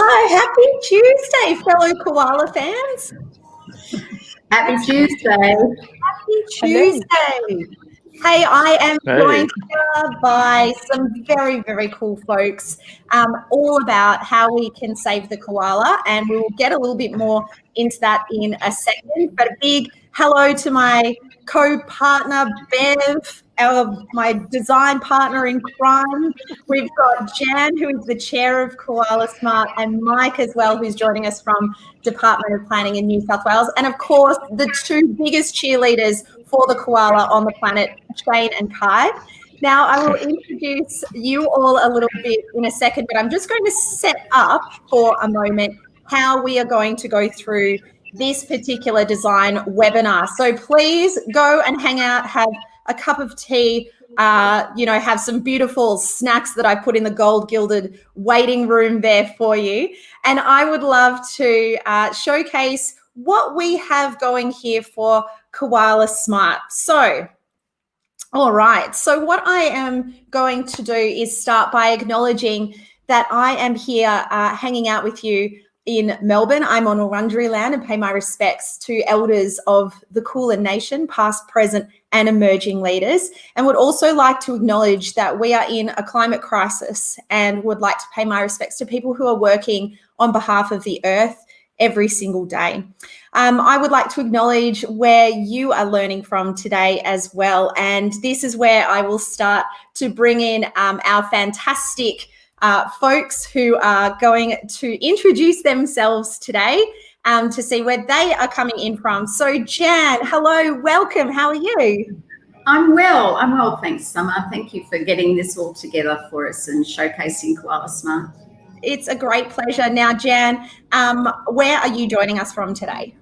Happy Tuesday, fellow Koala fans. Happy Tuesday. Happy Tuesday. Hey, I am joined here by some very, very cool folks, all about how we can save the koala, and we will get a little bit more into that in a second. But a big hello to my co-partner, Bev, my design partner in crime. We've got Jan, who is the chair of Koala Smart, and Mike as well, who's joining us from Department of Planning in New South Wales. And of course, the two biggest cheerleaders for the koala on the planet, Shane and Kai. Now, I will introduce you all a little bit in a second, but I'm just going to set up for a moment how we are going to go through this particular design webinar. So please go and hang out, have a cup of tea, have some beautiful snacks that I put in the gold gilded waiting room there for you. And I would love to showcase what we have going here for Koala Smart. So, all right. So what I am going to do is start by acknowledging that I am here hanging out with you in Melbourne. I'm on Wurundjeri land and pay my respects to elders of the Kulin Nation, past, present, and emerging leaders, and would also like to acknowledge that we are in a climate crisis and would like to pay my respects to people who are working on behalf of the earth every single day. I would like to acknowledge where you are learning from today as well. And this is where I will start to bring in our fantastic folks who are going to introduce themselves today to see where they are coming in from. So Jan, hello, welcome. How are you? I'm well, thanks, Summer. Thank you for getting this all together for us and showcasing Koala Smart. It's a great pleasure. Now, Jan, where are you joining us from today?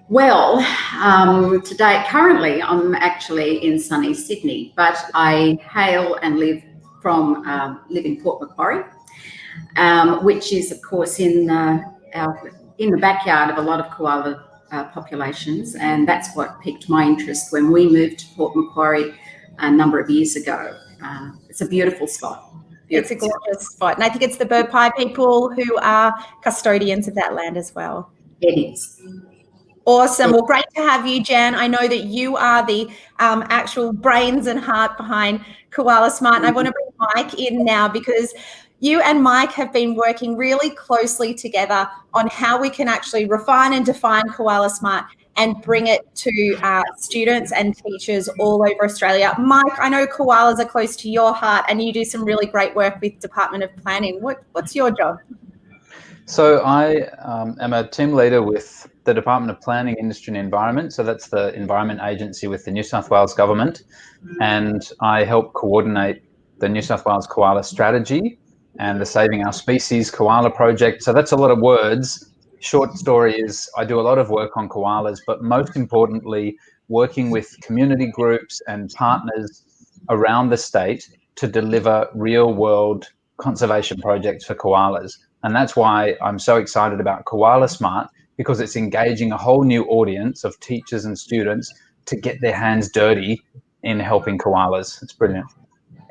Well, currently I'm actually in sunny Sydney, but I hail and live in Port Macquarie, which is, of course, in the backyard of a lot of koala populations, and that's what piqued my interest when we moved to Port Macquarie a number of years ago. It's a beautiful spot. It's a gorgeous spot. And I think it's the bird pie people who are custodians of that land as well. It is. Awesome. Well, great to have you, Jan. I know that you are the actual brains and heart behind Koala Smart. And I want to bring Mike in now because you and Mike have been working really closely together on how we can actually refine and define Koala Smart and bring it to students and teachers all over Australia. Mike, I know koalas are close to your heart and you do some really great work with Department of Planning. What's your job? So I am a team leader with the Department of Planning, Industry and Environment. So that's the environment agency with the New South Wales government. And I help coordinate the New South Wales Koala Strategy and the Saving Our Species Koala Project. So that's a lot of words. Short story is I do a lot of work on koalas, but most importantly, working with community groups and partners around the state to deliver real world conservation projects for koalas. And that's why I'm so excited about Koala Smart, because it's engaging a whole new audience of teachers and students to get their hands dirty in helping koalas. It's brilliant.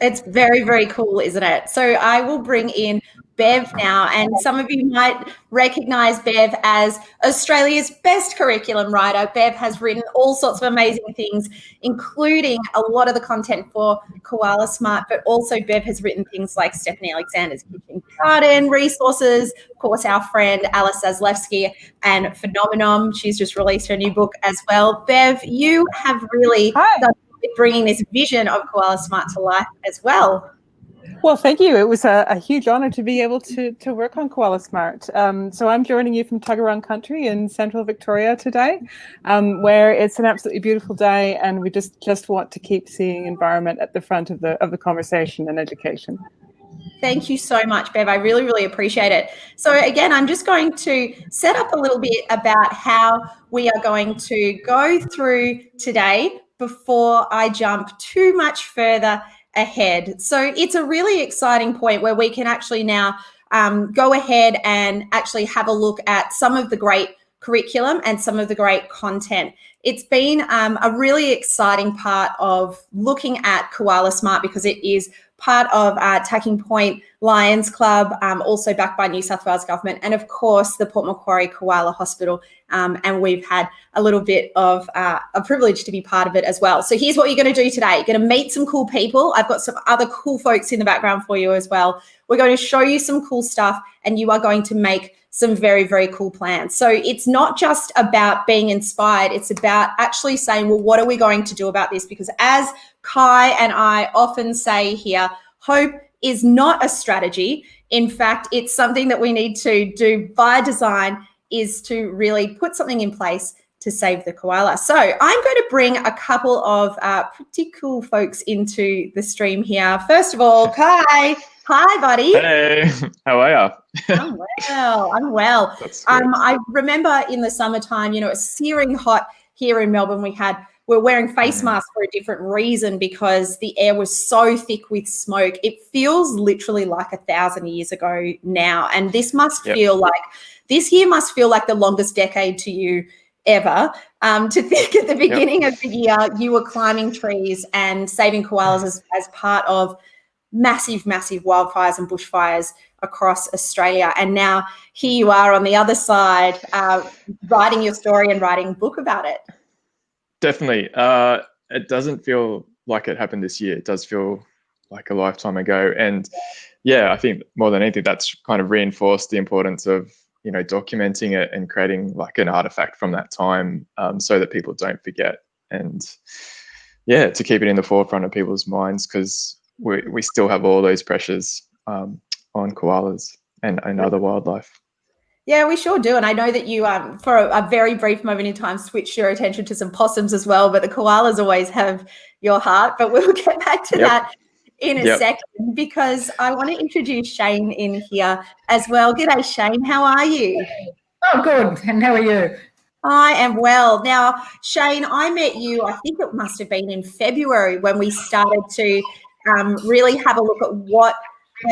It's very, very cool, isn't it? So I will bring in Bev now, and some of you might recognise Bev as Australia's best curriculum writer. Bev has written all sorts of amazing things, including a lot of the content for Koala Smart, but also Bev has written things like Stephanie Alexander's Kitchen Garden resources, of course, our friend Alice Zaslewski and Phenomenon. She's just released her new book as well. Bev, you have really done bringing this vision of Koala Smart to life as well. Well, thank you. It was a huge honour to be able to work on Koala Smart. So I'm joining you from Tuggeranong Country in central Victoria today, where it's an absolutely beautiful day, and we just want to keep seeing environment at the front of the conversation and education. Thank you so much, Bev. I really, really appreciate it. So again, I'm just going to set up a little bit about how we are going to go through today before I jump too much further ahead. So it's a really exciting point where we can actually now go ahead and actually have a look at some of the great curriculum and some of the great content. It's been a really exciting part of looking at Koala Smart because it is part of Tacking Point Lions Club, also backed by New South Wales Government, and of course the Port Macquarie Koala Hospital. And we've had a little bit of a privilege to be part of it as well. So here's what you're going to do today. You're going to meet some cool people. I've got some other cool folks in the background for you as well. We're going to show you some cool stuff, and you are going to make some very, very cool plans. So it's not just about being inspired. It's about actually saying, well, what are we going to do about this? Because as Kai and I often say here, hope is not a strategy. In fact, it's something that we need to do by design, is to really put something in place to save the koala. So I'm going to bring a couple of pretty cool folks into the stream here. First of all, Kai. Hi, buddy. Hey, how are you? I'm well. I remember in the summertime, it's searing hot here in Melbourne. We're wearing face masks for a different reason, because the air was so thick with smoke. It feels literally like 1,000 years ago now. And this must feel like, this year must feel like the longest decade to you ever. To think at the beginning of the year, you were climbing trees and saving koalas as part of massive, massive wildfires and bushfires across Australia. And now here you are on the other side, writing your story and writing a book about it. Definitely. It doesn't feel like it happened this year. It does feel like a lifetime ago. And I think more than anything, that's kind of reinforced the importance of, documenting it and creating like an artifact from that time, so that people don't forget. And to keep it in the forefront of people's minds, because we still have all those pressures on koalas and other wildlife. Yeah, we sure do. And I know that you, for a very brief moment in time, switched your attention to some possums as well, but the koalas always have your heart. But we'll get back to that in a second, because I want to introduce Shane in here as well. G'day, Shane. How are you? Oh, good. And how are you? I am well. Now, Shane, I met you, I think it must have been in February, when we started to really have a look at what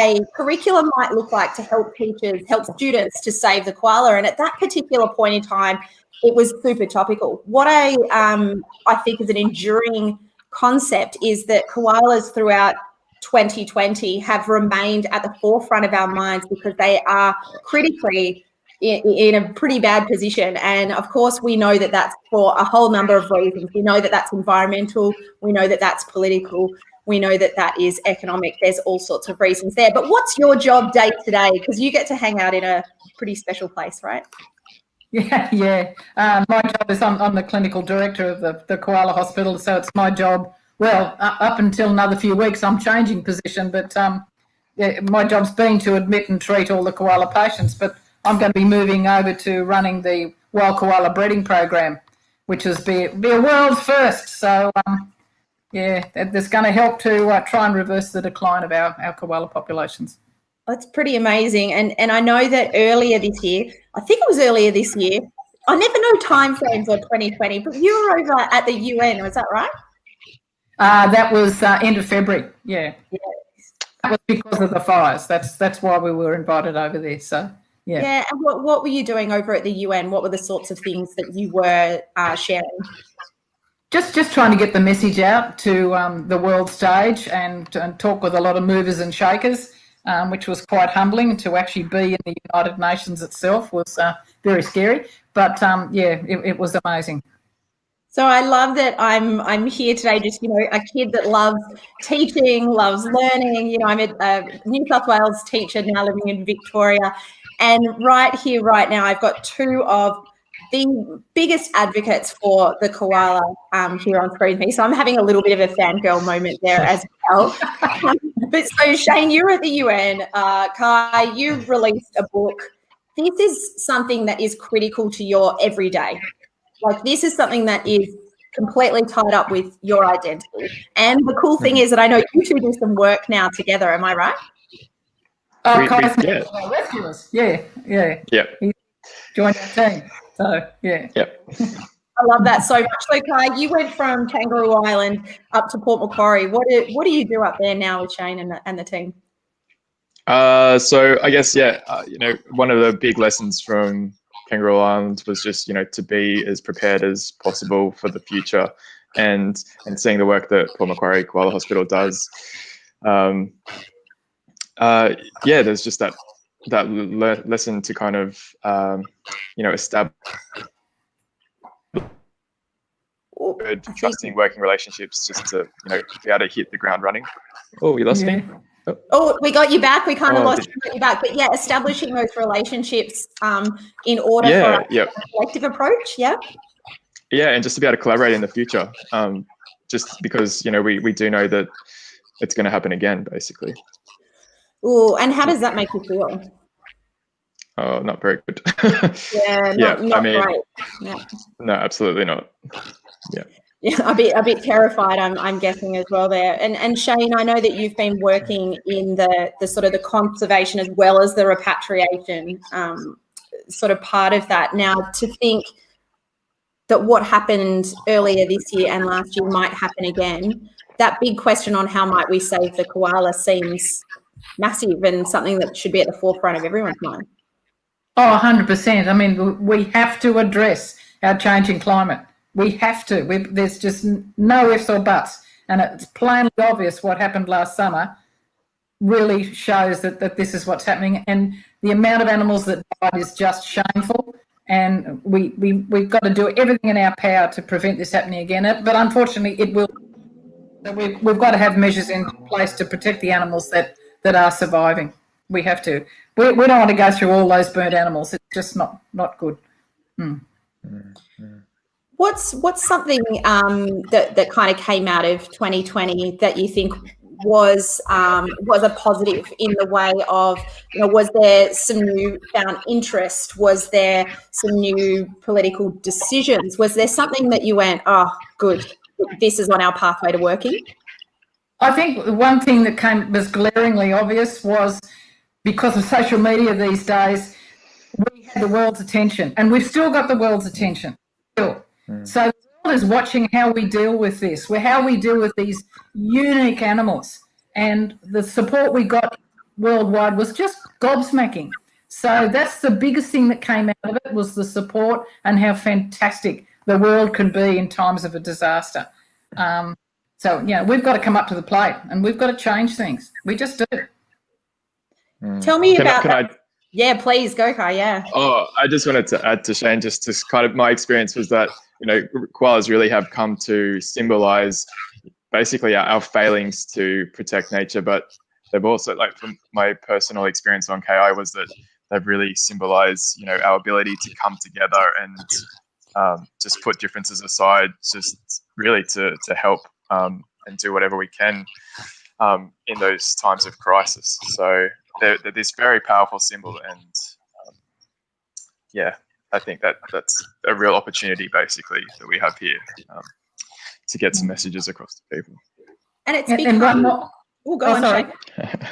a curriculum might look like to help teachers, help students to save the koala. And at that particular point in time, it was super topical. What I think is an enduring concept is that koalas throughout 2020 have remained at the forefront of our minds, because they are critically in a pretty bad position. And of course, we know that that's for a whole number of reasons. We know that that's environmental. We know that that's political. We know that that is economic. There's all sorts of reasons there. But what's your job day to day? Because you get to hang out in a pretty special place, right? Yeah. My job is I'm the clinical director of the Koala Hospital, so it's my job. Well, up until another few weeks, I'm changing position, but my job's been to admit and treat all the koala patients. But I'm going to be moving over to running the wild koala breeding program, which is be a world's first. So. That's going to help to try and reverse the decline of our koala populations. That's pretty amazing. And I know that earlier this year, I never know time frames on 2020, but you were over at the UN, was that right? That was end of February, yeah. That was because of the fires. That's why we were invited over there, so, yeah. Yeah, and what were you doing over at the UN? What were the sorts of things that you were sharing? Just trying to get the message out to the world stage and talk with a lot of movers and shakers, which was quite humbling. To actually be in the United Nations itself was very scary, but it was amazing. So I love that I'm here today, just a kid that loves teaching, loves learning. I'm a New South Wales teacher now living in Victoria, and right here, right now, I've got two of the biggest advocates for the koala here on screen with me. So I'm having a little bit of a fangirl moment there as well. But so Shane, you're at the UN. Kai, you've released a book. This is something that is critical to your everyday. Like, this is something that is completely tied up with your identity. And the cool thing is that I know you two do some work now together. Am I right? Kai's rescuers. Yeah. He joined our team. So, yeah. Yep. I love that so much. So, Kai, you went from Kangaroo Island up to Port Macquarie. What do you do up there now with Shane and the team? So I guess, one of the big lessons from Kangaroo Island was just, to be as prepared as possible for the future, and seeing the work that Port Macquarie Koala Hospital does Yeah, there's just that lesson to kind of establish good, trusting working relationships, just to be able to hit the ground running. Oh, you lost me. Oh, we got you back. We kind of lost you back, but yeah, establishing those relationships in order for a collective approach. Yeah, and just to be able to collaborate in the future, just because we do know that it's going to happen again, basically. Oh, and how does that make you feel? Oh, not very good. Not great. Yeah. No, absolutely not. Yeah, a bit terrified. I'm guessing as well there. And Shane, I know that you've been working in the sort of the conservation as well as the repatriation sort of part of that. Now, to think that what happened earlier this year and last year might happen again, that big question on how might we save the koala seems massive and something that should be at the forefront of everyone's mind. Oh, 100%. I mean, we have to address our changing climate. We have to. There's just no ifs or buts. And it's plainly obvious what happened last summer really shows that this is what's happening. And the amount of animals that died is just shameful. And we've got to do everything in our power to prevent this happening again. But unfortunately, it will. We've got to have measures in place to protect the animals that are surviving. We have to. We don't want to go through all those burnt animals. It's just not good. What's something that kind of came out of 2020 that you think was a positive in the way of, was there some new found interest? Was there some new political decisions? Was there something that you went, oh, good, this is on our pathway to working? I think one thing that was glaringly obvious was, because of social media these days, we had the world's attention, and we've still got the world's attention. Still. So the world is watching how we deal with this, how we deal with these unique animals. And the support we got worldwide was just gobsmacking. So that's the biggest thing that came out of it, was the support and how fantastic the world can be in times of a disaster. So, we've got to come up to the plate and we've got to change things. We just do. Tell me about that. Yeah, please go, Kai. Yeah. Oh, I just wanted to add to Shane, just to kind of, my experience was that, koalas really have come to symbolize basically our failings to protect nature, but they've also, like, from my personal experience on KI, was that they've really symbolized, our ability to come together and just put differences aside, just really to help and do whatever we can in those times of crisis. So they're this very powerful symbol, and I think that's a real opportunity, basically, that we have here to get some messages across to people. And it's become... one more. Oh, go on, sorry.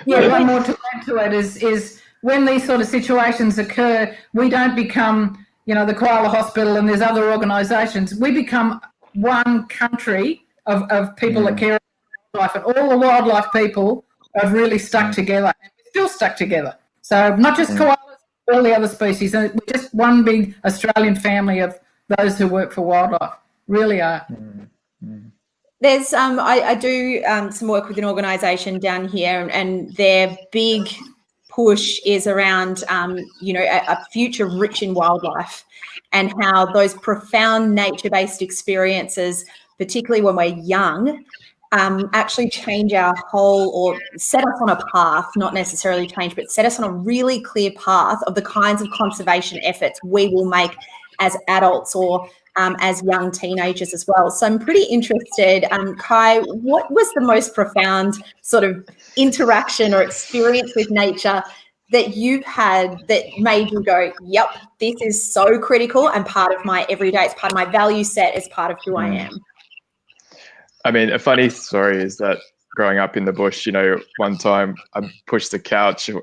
One more to add to it is when these sort of situations occur, we don't become, the Koala Hospital and there's other organisations. We become one country of people that care about wildlife, and all the wildlife people have really stuck together, and we're still stuck together. So not just koalas, all the other species, and we're just one big Australian family of those who work for wildlife. Really are. There's I do some work with an organisation down here, and their big push is around a future rich in wildlife, and how those profound nature-based experiences, particularly when we're young, actually change our whole, or set us on a path, not necessarily change, but set us on a really clear path of the kinds of conservation efforts we will make as adults or as young teenagers as well. So I'm pretty interested, Kai, what was the most profound sort of interaction or experience with nature that you've had that made you go, yep, this is so critical and part of my everyday, it's part of my value set, it's part of who I am? I mean, a funny story is that growing up in the bush, one time I pushed the couch, a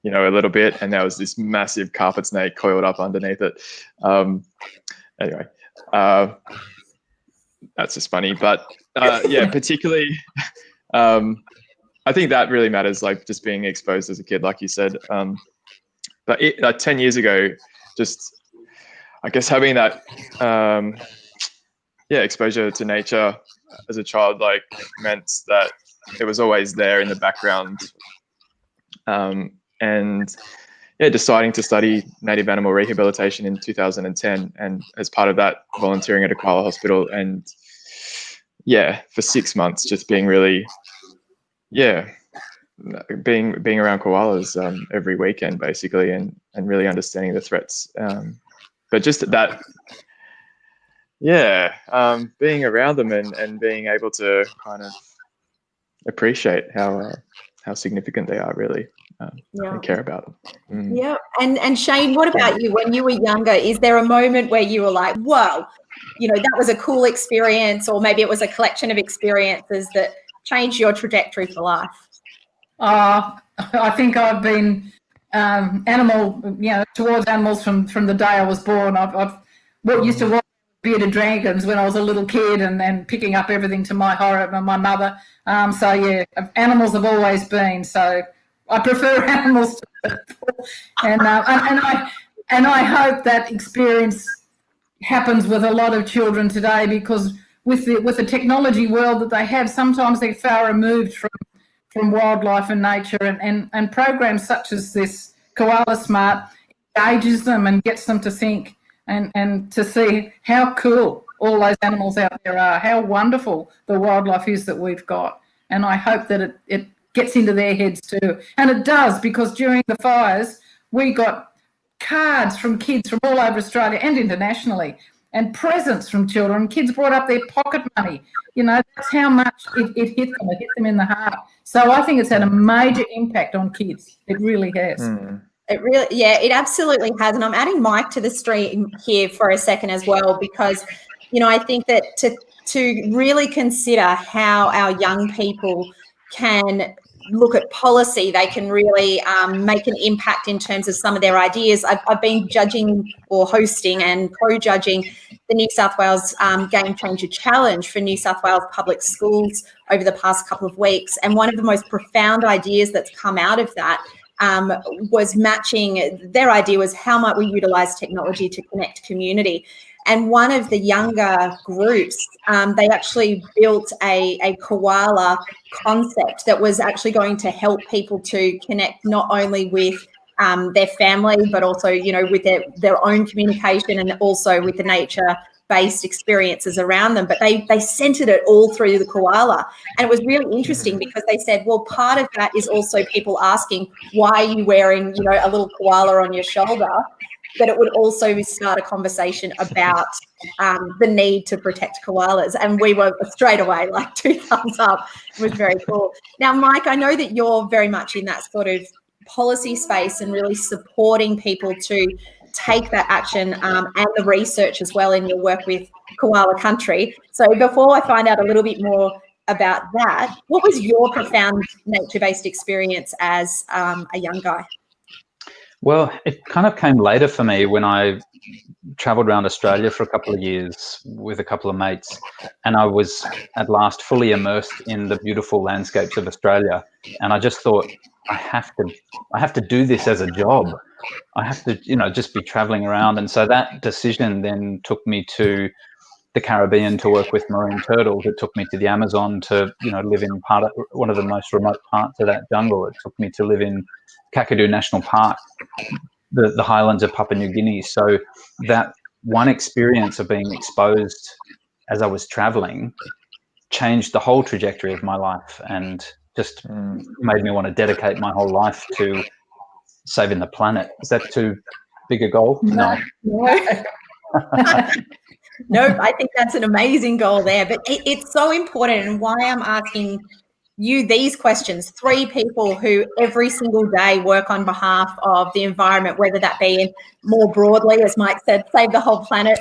little bit, and there was this massive carpet snake coiled up underneath it. Anyway, that's just funny. But particularly, I think that really matters, like just being exposed as a kid, like you said. But 10 years ago, just, I guess, having that, exposure to nature as a child, like, meant that it was always there in the background. And yeah, deciding to study native animal rehabilitation in 2010, and as part of that, volunteering at a koala hospital, and yeah, for 6 months, just being really, being around koalas every weekend basically, and really understanding the threats. But just that, being around them and being able to kind of appreciate how significant they are, really, and care about them. Yeah. And Shane, what about you? When you were younger, is there a moment where you were like, whoa, that was a cool experience, or maybe it was a collection of experiences that changed your trajectory for life? I think I've been towards animals from the day I was born. I've used to watch Bearded Dragons when I was a little kid, and then picking up everything to my horror from my mother. So yeah, animals have always been. So I prefer animals to people. And I hope that experience happens with a lot of children today, because with the technology world that they have, sometimes they're far removed from wildlife and nature, and programs such as this Koala Smart engages them and gets them to think and to see how cool all those animals out there are, how wonderful the wildlife is that we've got. And I hope that it gets into their heads too. And it does, because during the fires, we got cards from kids from all over Australia and internationally, and presents from children. Kids brought up their pocket money. That's how much it hit them. It hit them in the heart. So I think it's had a major impact on kids. It really has. It absolutely has. And I'm adding Mike to the stream here for a second as well, because, I think that to really consider how our young people can look at policy, they can really make an impact in terms of some of their ideas. I've been judging or hosting and co-judging the New South Wales Game Changer Challenge for New South Wales public schools over the past couple of weeks. And one of the most profound ideas that's come out of that was matching. Their idea was, how might we utilise technology to connect community? And one of the younger groups, they actually built a koala concept that was actually going to help people to connect not only with their family, but also, with their own communication, and also with the nature-based experiences around them. But they centered it all through the koala. And it was really interesting, because they said, well, part of that is also people asking, why are you wearing, a little koala on your shoulder? But it would also start a conversation about the need to protect koalas. And we were straight away like 2 thumbs up. It was very cool. Now, Mike, I know that you're very much in that sort of policy space and really supporting people to take that action and the research as well in your work with Koala Country. So before I find out a little bit more about that, what was your profound nature-based experience as a young guy? Well, it kind of came later for me, when I travelled around Australia for a couple of years with a couple of mates, and I was at last fully immersed in the beautiful landscapes of Australia. And I just thought, I have to do this as a job. I have to, just be travelling around. And so that decision then took me to the Caribbean to work with marine turtles. It took me to the Amazon to, live in one of the most remote parts of that jungle. It took me to live in Kakadu National Park, the highlands of Papua New Guinea. So that one experience of being exposed as I was traveling changed the whole trajectory of my life, and just made me want to dedicate my whole life to saving the planet. Is that too big a goal? No. No, I think that's an amazing goal there. But it's so important, and why I'm asking you these questions. 3 people who every single day work on behalf of the environment, whether that be in more broadly, as Mike said, save the whole planet,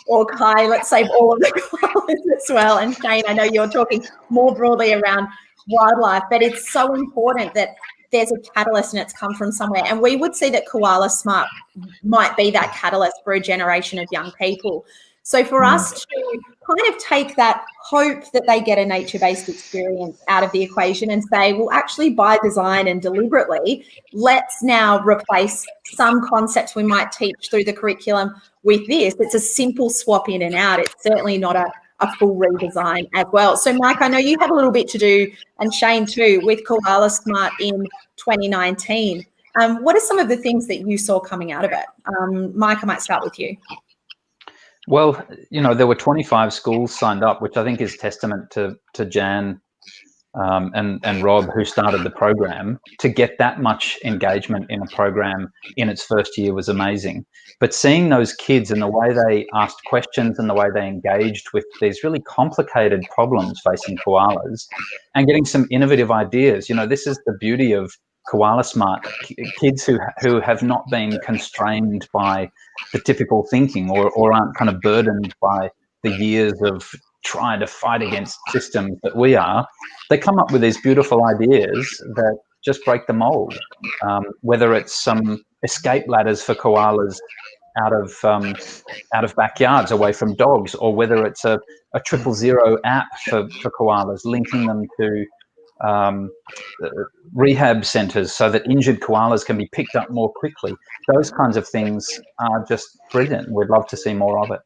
or Kai, let's save all of the koalas as well. And Shane, I know you're talking more broadly around wildlife, but it's so important that there's a catalyst and it's come from somewhere. And we would see that Koala Smart might be that catalyst for a generation of young people. So for us to kind of take that hope that they get a nature-based experience out of the equation and say, well, actually by design and deliberately, let's now replace some concepts we might teach through the curriculum with this. It's a simple swap in and out. It's certainly not a full redesign as well. So, Mike, I know you had a little bit to do, and Shane too, with Koala Smart in 2019. What are some of the things that you saw coming out of it? Mike, I might start with you. Well, there were 25 schools signed up, which I think is testament to Jan and Rob, who started the program. To get that much engagement in a program in its first year was amazing. But seeing those kids and the way they asked questions and the way they engaged with these really complicated problems facing koalas and getting some innovative ideas, this is the beauty of Koala Smart. Kids who have not been constrained by the typical thinking or aren't kind of burdened by the years of trying to fight against systems that we are, they come up with these beautiful ideas that just break the mold. Whether it's some escape ladders for koalas out of backyards away from dogs, or whether it's a 000 app for koalas, linking them to rehab centres so that injured koalas can be picked up more quickly. Those kinds of things are just brilliant. We'd love to see more of it.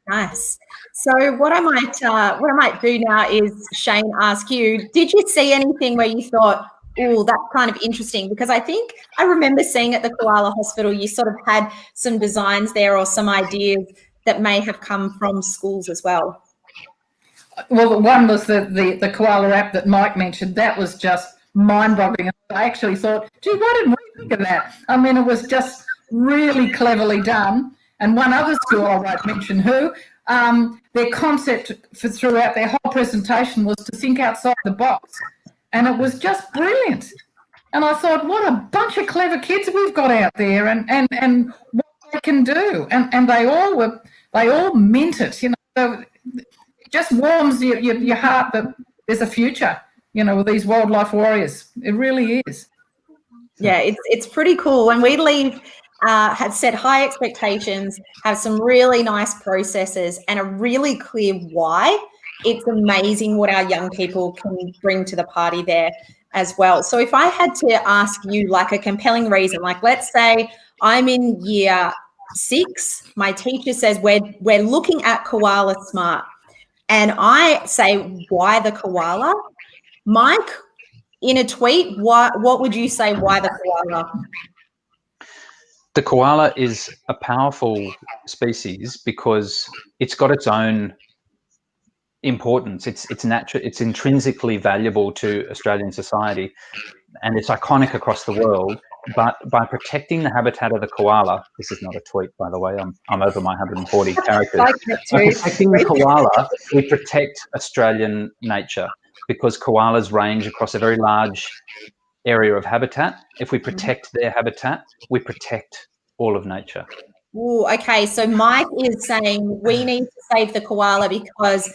Nice. So what I might do now is, Shane, ask you, did you see anything where you thought, oh, that's kind of interesting? Because I think I remember seeing at the Koala Hospital, you sort of had some designs there or some ideas that may have come from schools as well. Well, one was the Koala app that Mike mentioned. That was just mind-boggling. I actually thought, gee, why didn't we think of that? I mean, it was just really cleverly done. And one other school, I won't mention who, their concept throughout their whole presentation was to think outside the box. And it was just brilliant. And I thought, what a bunch of clever kids we've got out there, and what they can do. And they all meant it, So it just warms your heart that there's a future, with these wildlife warriors. It really is. Yeah, it's pretty cool. When we leave, have set high expectations, have some really nice processes and a really clear why, it's amazing what our young people can bring to the party there as well. So if I had to ask you like a compelling reason, like let's say I'm in year 6, my teacher says we're looking at Koala Smart, and I say, why the koala? Mike, in a tweet, what would you say, why the koala? The koala is a powerful species because it's got its own importance. It's natural. It's intrinsically valuable to Australian society, and it's iconic across the world. But by protecting the habitat of the koala, this is not a tweet, by the way. I'm over my 140 characters. By protecting the koala, we protect Australian nature, because koalas range across a very large area of habitat. If we protect their habitat, we protect all of nature. Ooh, okay, so Mike is saying we need to save the koala because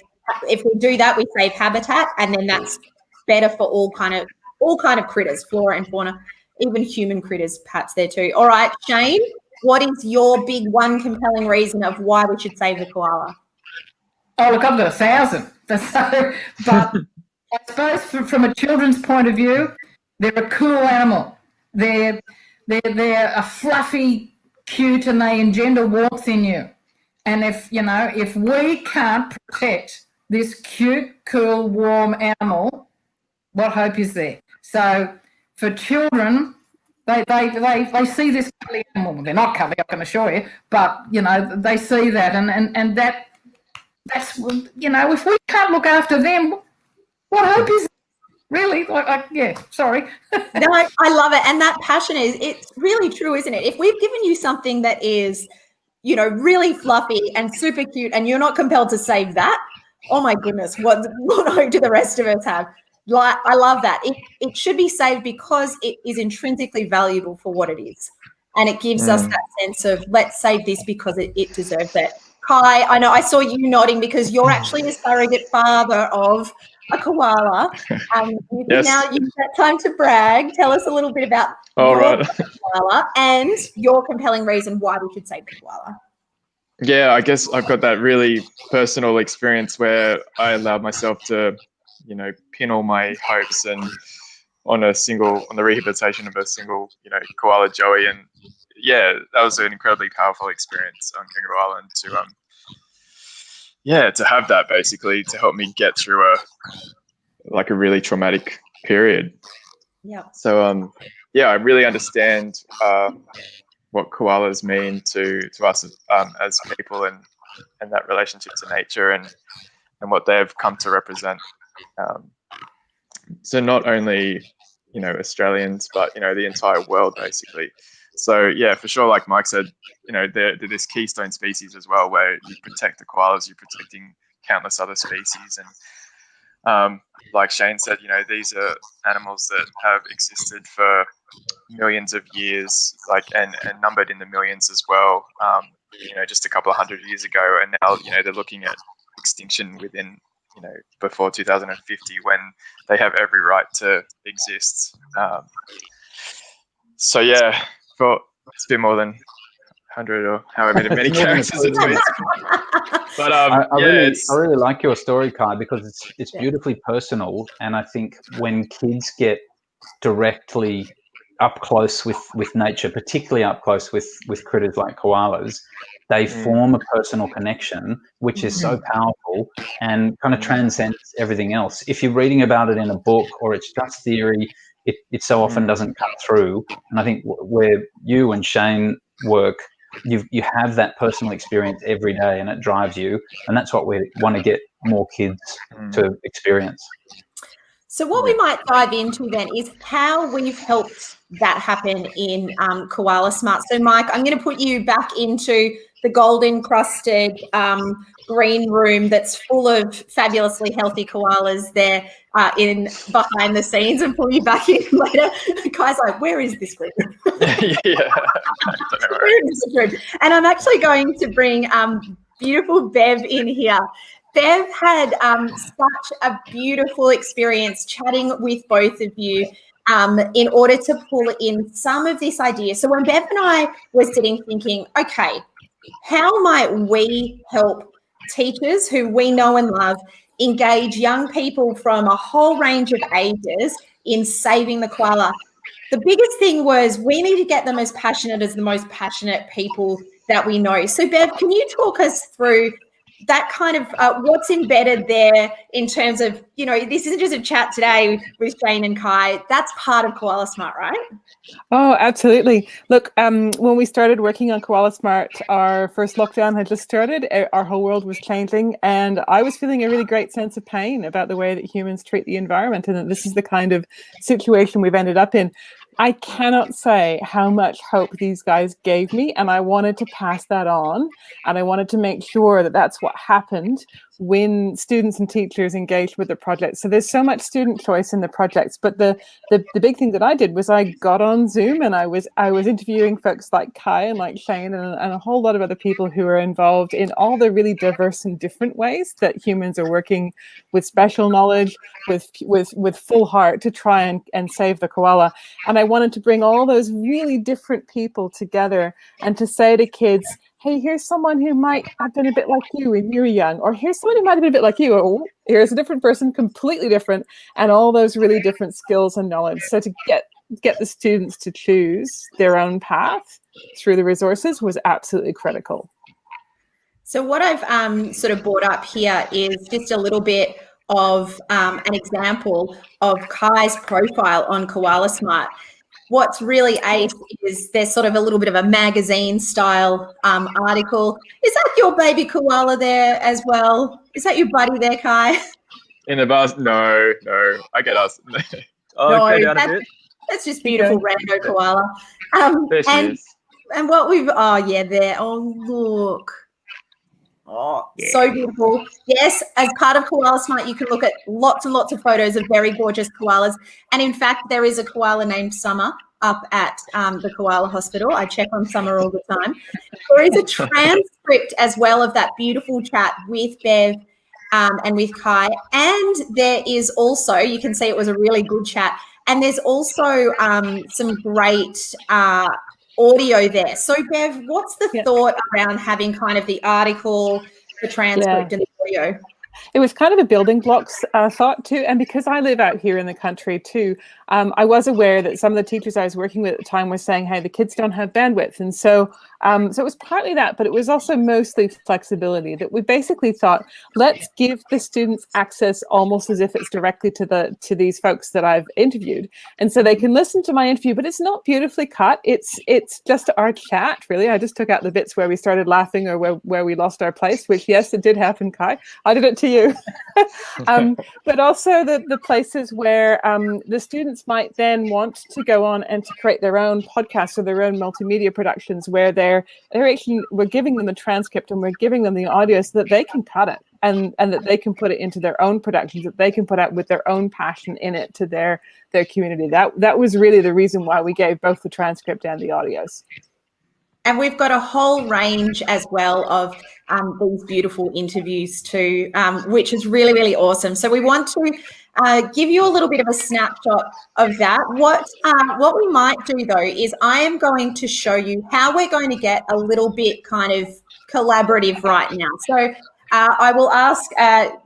if we do that, we save habitat, and then that's better for all kind of critters, flora and fauna, even human critters perhaps there too. All right, Shane, what is your big one compelling reason of why we should save the koala? Oh, look, I've got 1,000. But I suppose from a children's point of view, they're a cool animal. They're a fluffy, cute, and they engender warmth in you. And if we can't protect this cute, cool, warm animal, what hope is there? So for children, they see this cuddly animal. They're not cuddly, I can assure you, but they see that, and that's if we can't look after them, what hope is there? Really? Yeah, sorry. No, I love it. And that passion it's really true, isn't it? If we've given you something that is, really fluffy and super cute, and you're not compelled to save that, oh my goodness, what hope do the rest of us have? Like, I love that. It should be saved because it is intrinsically valuable for what it is. And it gives us that sense of, let's save this because it deserves it. Kai, I know I saw you nodding because you're actually a surrogate father of a koala. You can now use that time to brag. Tell us a little bit about koala and your compelling reason why we should save the koala. Yeah, I guess I've got that really personal experience where I allowed myself to, pin all my hopes on the rehabilitation of a single, koala Joey, and yeah, that was an incredibly powerful experience on Kangaroo Island to have that basically to help me get through a really traumatic period. Yeah. So I really understand what koalas mean to us as people, and that relationship to nature and what they've come to represent. So not only Australians, but the entire world basically. So yeah, for sure, like Mike said, they're this keystone species as well, where you protect the koalas, you're protecting countless other species. And like Shane said, these are animals that have existed for millions of years, and numbered in the millions as well, just a couple of hundred years ago. And now, they're looking at extinction within, before 2050, when they have every right to exist. So yeah, it's been more than 100 or however many characters it's been. But I really like your story, Kai, because it's beautifully personal, and I think when kids get directly up close with nature, particularly up close with critters like koalas, they form a personal connection, which is so powerful and kind of transcends everything else. If you're reading about it in a book or it's just theory, it so often doesn't cut through. And I think where you and Shane work, you have that personal experience every day, and it drives you, and that's what we want to get more kids to experience. So what we might dive into then is how we've helped that happen in Koala Smart. So Mike, I'm going to put you back into the golden crusted green room that's full of fabulously healthy koalas there in behind the scenes, and pull you back in later. Kai's like, where is this group? Yeah. Where is this group? And I'm actually going to bring beautiful Bev in here. Bev had such a beautiful experience chatting with both of you in order to pull in some of this idea. So when Bev and I were sitting thinking, okay, how might we help teachers who we know and love engage young people from a whole range of ages in saving the koala? The biggest thing was we need to get them as passionate as the most passionate people that we know. So Bev, can you talk us through that kind of what's embedded there in terms of, this isn't just a chat today with Shane and Kai. That's part of Koala Smart, right? Oh, absolutely. Look, when we started working on Koala Smart, our first lockdown had just started. Our whole world was changing, and I was feeling a really great sense of pain about the way that humans treat the environment, and that this is the kind of situation we've ended up in. I cannot say how much hope these guys gave me, and I wanted to pass that on, and I wanted to make sure that that's what happened when students and teachers engaged with the project. So there's so much student choice in the projects, but the big thing that I did was I got on Zoom and I was interviewing folks like Kai and like Shane and a whole lot of other people who are involved in all the really diverse and different ways that humans are working with special knowledge, with full heart to try and save the koala. And I wanted to bring all those really different people together and to say to kids, hey, here's someone who might have been a bit like you when you were young, or here's someone who might have been a bit like you, or here's a different person, completely different, and all those really different skills and knowledge. So to get the students to choose their own path through the resources was absolutely critical. So what I've sort of brought up here is just a little bit of an example of Kai's profile on Koala Smart. What's really ace is there's sort of a little bit of a magazine style article. Is that your baby koala there as well? Is that your buddy there, Kai? In the bus? No. I get us. That's just beautiful rando koala. There she is. And what we've, there. Oh, look. Oh, yeah. So beautiful. Yes, as part of Koala Smart, you can look at lots and lots of photos of very gorgeous koalas. And in fact, there is a koala named Summer up at the Koala Hospital. I check on Summer all the time. There is a transcript as well of that beautiful chat with Bev and with Kai. And there is also, you can see it was a really good chat. And there's also some great audio there. So Bev, what's the thought around having kind of the article, the transcript and the audio? It was kind of a building blocks thought too. And because I live out here in the country too, I was aware that some of the teachers I was working with at the time were saying, hey, the kids don't have bandwidth. And so it was partly that, but it was also mostly flexibility, that we basically thought, let's give the students access almost as if it's directly to these folks that I've interviewed. And so they can listen to my interview, but it's not beautifully cut. It's just our chat, really. I just took out the bits where we started laughing or where we lost our place, which, yes, it did happen, Kai. I did it to you. But also the places where the students might then want to go on and to create their own podcasts or their own multimedia productions where we're giving them a transcript and we're giving them the audio so that they can cut it and that they can put it into their own productions, that they can put out with their own passion in it to their community. That was really the reason why we gave both the transcript and the audios. And we've got a whole range as well of these beautiful interviews too, which is really, really awesome. So we want to give you a little bit of a snapshot of that. What we might do though is I am going to show you how we're going to get a little bit kind of collaborative right now. So I will ask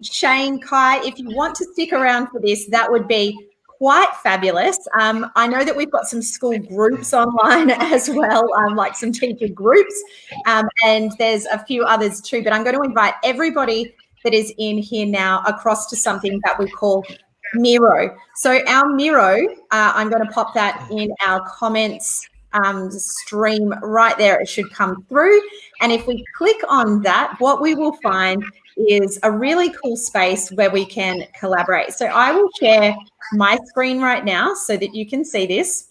Shane, Kai, if you want to stick around for this, that would be quite fabulous. I know that we've got some school groups online as well, like some teacher groups, and there's a few others too, but I'm going to invite everybody that is in here now across to something that we call Miro. So our Miro, I'm going to pop that in our comments stream right there. It should come through. And if we click on that, what we will find is a really cool space where we can collaborate. So I will share my screen right now so that you can see this.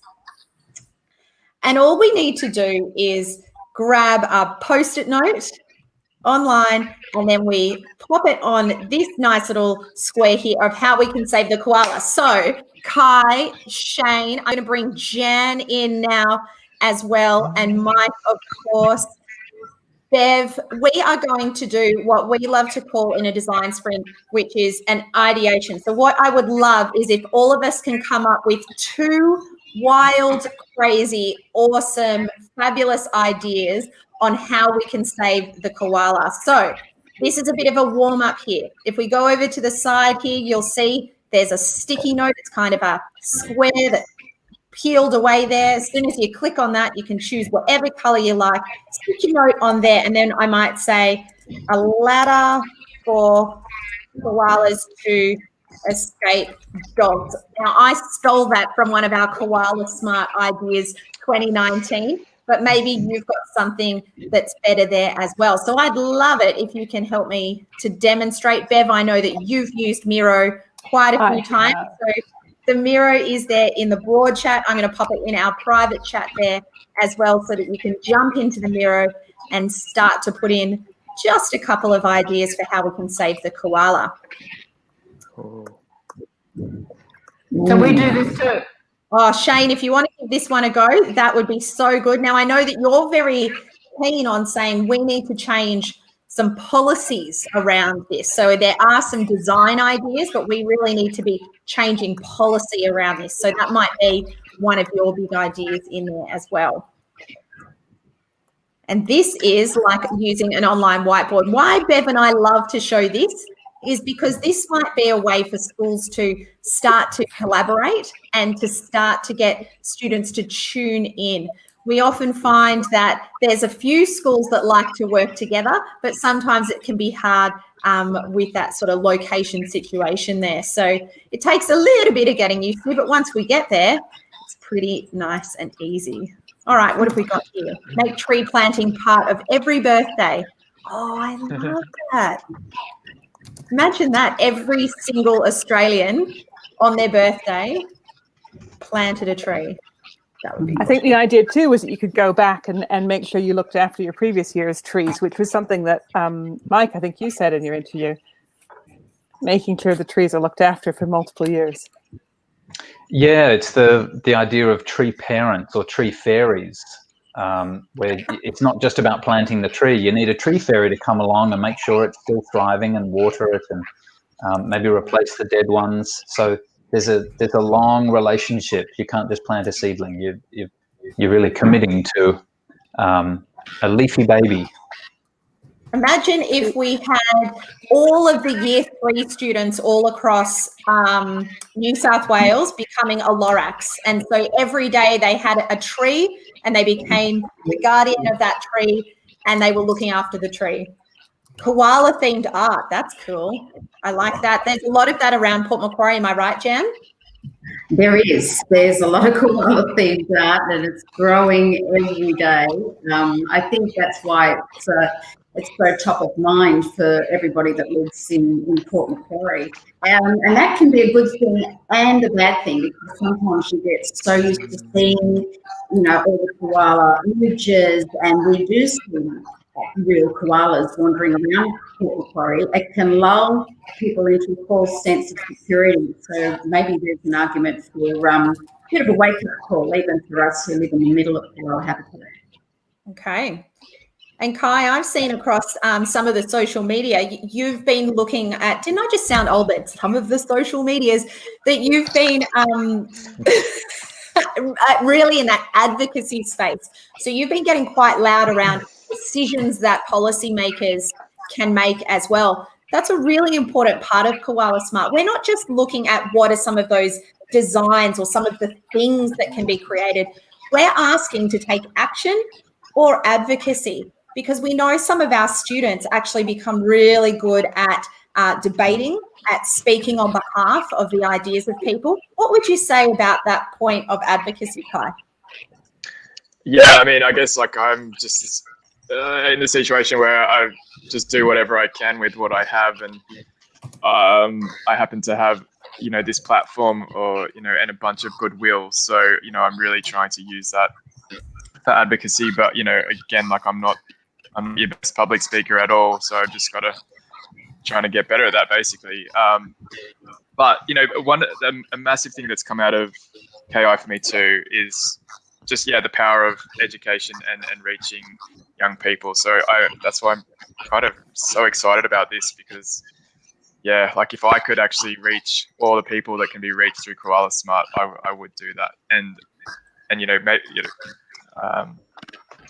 And all we need to do is grab a Post-it note online, and then we pop it on this nice little square here of how we can save the koala. So Kai, Shane, I'm going to bring Jan in now as well, and Mike, of course. Bev, we are going to do what we love to call in a design sprint, which is an ideation. So what I would love is if all of us can come up with 2 wild, crazy, awesome, fabulous ideas on how we can save the koala. So this is a bit of a warm-up here. If we go over to the side here, you'll see there's a sticky note. It's kind of a square that peeled away there. As soon as you click on that, you can choose whatever color you like. Stick your note on there, and then I might say a ladder for koalas to escape dogs. Now, I stole that from one of our Koala Smart Ideas 2019, but maybe you've got something that's better there as well. So I'd love it if you can help me to demonstrate. Bev, I know that you've used Miro quite a few times. So the Miro is there in the broad chat. I'm going to pop it in our private chat there as well so that you can jump into the Miro and start to put in just a couple of ideas for how we can save the koala. So we do this too. Oh, Shane, if you want to give this one a go, that would be so good. Now, I know that you're very keen on saying we need to change some policies around this. So there are some design ideas, but we really need to be changing policy around this. So that might be one of your big ideas in there as well. And this is like using an online whiteboard. Why Bev and I love to show this is because this might be a way for schools to start to collaborate and to start to get students to tune in. We often find that there's a few schools that like to work together, but sometimes it can be hard with that sort of location situation there. So it takes a little bit of getting used to, but once we get there, it's pretty nice and easy. All right, what have we got here? Make tree planting part of every birthday. Oh, I love that. Imagine that, every single Australian on their birthday planted a tree. That would be I think the idea too was that you could go back and make sure you looked after your previous year's trees, which was something that Mike, I think you said in your interview, making sure the trees are looked after for multiple years. Yeah, it's the idea of tree parents or tree fairies, where it's not just about planting the tree. You need a tree fairy to come along and make sure it's still thriving and water it and maybe replace the dead ones. So there's a long relationship. You can't just plant a seedling. You're really committing to a leafy baby. Imagine if we had all of the year 3 students all across New South Wales becoming a Lorax. And so every day they had a tree and they became the guardian of that tree and they were looking after the tree. Koala themed art, that's cool. I like that. There's a lot of that around Port Macquarie, am I right, Jan? There is. There's a lot of koala themed art and it's growing every day. I think that's why it's so top of mind for everybody that lives in Port Macquarie. And that can be a good thing and a bad thing, because sometimes you get so used to seeing, all the koala images, and we do see real koalas wandering around Port Macquarie. It can lull people into a false sense of security. So maybe there's an argument for a bit of a wake-up call, even for us who live in the middle of koala habitat. Okay. And Kai, I've seen across some of the social media, you've been looking at, didn't I just sound old, but some of the social medias that you've been really in that advocacy space. So you've been getting quite loud around decisions that policymakers can make as well. That's a really important part of Koala Smart. We're not just looking at what are some of those designs or some of the things that can be created. We're asking to take action or advocacy, because we know some of our students actually become really good at debating, at speaking on behalf of the ideas of people. What would you say about that point of advocacy, Kai? Yeah, I mean, I guess like I'm just in the situation where I just do whatever I can with what I have, and I happen to have this platform and a bunch of goodwill. So I'm really trying to use that for advocacy. But again, like I'm not your best public speaker at all, so I've just got to trying to get better at that, basically. But a massive thing that's come out of KI for me too is just the power of education and reaching young people. So that's why I'm kind of so excited about this, because like if I could actually reach all the people that can be reached through Koala Smart, I would do that. And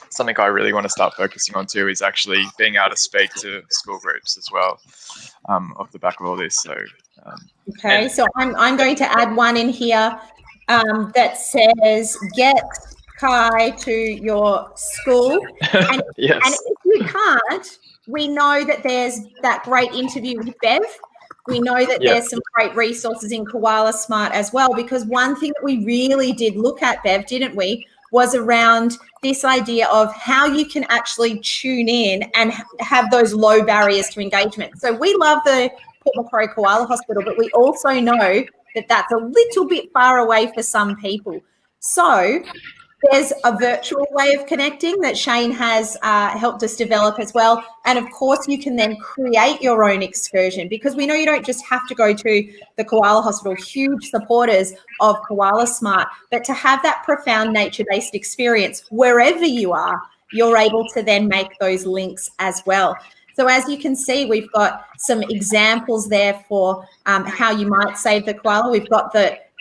something I really want to start focusing on too is actually being able to speak to school groups as well, off the back of all this. So okay, so I'm going to add one in here that says get Kai to your school. And, yes. And if you can't, we know that there's that great interview with Bev. We know that there's some great resources in Koala Smart as well, because one thing that we really did look at, Bev, didn't we, was around this idea of how you can actually tune in and have those low barriers to engagement. So we love the Port Macquarie Koala Hospital, but we also know that that's a little bit far away for some people. So there's a virtual way of connecting that Shane has helped us develop as well. And of course, you can then create your own excursion, because we know you don't just have to go to the Koala Hospital, huge supporters of Koala Smart, but to have that profound nature-based experience wherever you are, you're able to then make those links as well. So as you can see, we've got some examples there for how you might save the koala. We've got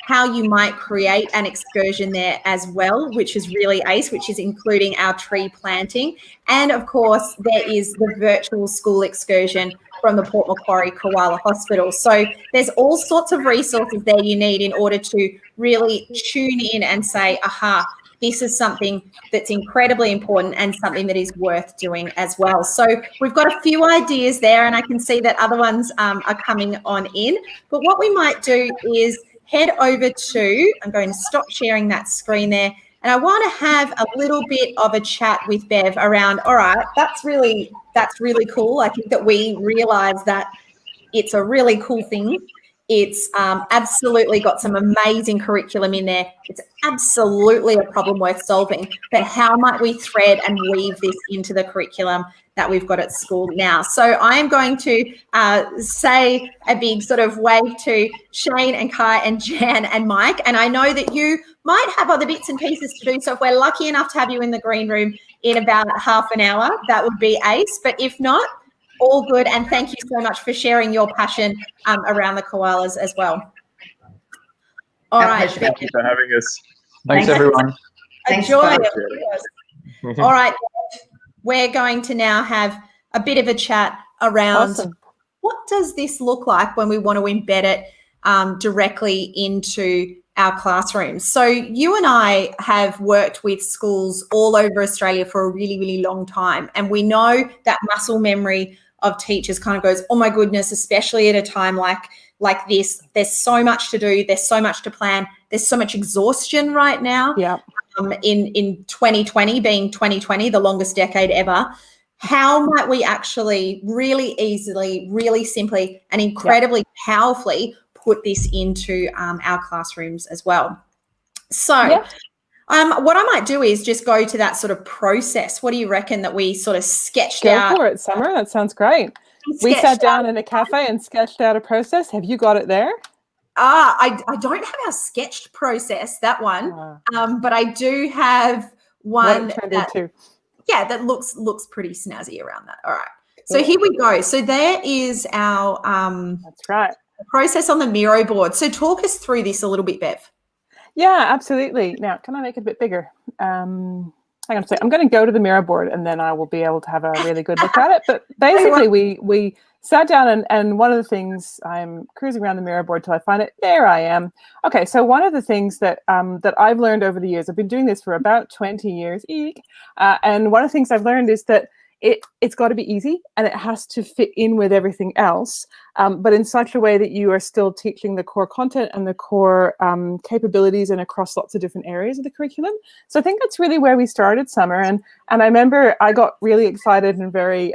how you might create an excursion there as well, which is really ace, which is including our tree planting. And of course, there is the virtual school excursion from the Port Macquarie Koala Hospital. So there's all sorts of resources there you need in order to really tune in and say, aha, this is something that's incredibly important and something that is worth doing as well. So we've got a few ideas there, and I can see that other ones are coming on in. But what we might do is head over to, I'm going to stop sharing that screen there, and I want to have a little bit of a chat with Bev around, all right, that's really cool. I think that we realise that it's a really cool thing. It's absolutely got some amazing curriculum in there. It's absolutely a problem worth solving. But how might we thread and weave this into the curriculum that we've got at school now? So I am going to say a big sort of wave to Shane and Kai and Jan and Mike. And I know that you might have other bits and pieces to do. So if we're lucky enough to have you in the green room in about half an hour, that would be ace. But if not, all good, and thank you so much for sharing your passion around the koalas as well. All right. Thank you for having us. Thanks everyone. A joy. All right. We're going to now have a bit of a chat around Awesome. what does this look like when we want to embed it directly into our classrooms. So you and I have worked with schools all over Australia for a really, really long time. And we know that muscle memory of teachers kind of goes, oh my goodness, especially at a time like this, there's so much to do, there's so much to plan, there's so much exhaustion right now. Yeah. In 2020 being 2020, the longest decade ever. How might we actually really easily, really simply and incredibly powerfully put this into our classrooms as well? So what I might do is just go to that sort of process. What do you reckon that we sort of sketched out? Go for it, Summer. That sounds great. We sat down in a cafe and sketched out a process. Have you got it there? I don't have our sketched process, that one, but I do have one that looks pretty snazzy around that. All right. So here we go. So there is our that's right. process on the Miro board. So talk us through this a little bit, Bev. Yeah, absolutely. Now, can I make it a bit bigger? Hang on a second. I'm going to go to the Miro board and then I will be able to have a really good look at it. But basically, we sat down and one of the things, I'm cruising around the Miro board till I find it. There I am. Okay, so one of the things that that I've learned over the years, I've been doing this for about 20 years, and one of the things I've learned is that it's got to be easy and it has to fit in with everything else, but in such a way that you are still teaching the core content and the core capabilities and across lots of different areas of the curriculum. So I think that's really where we started, Summer. And I remember I got really excited and very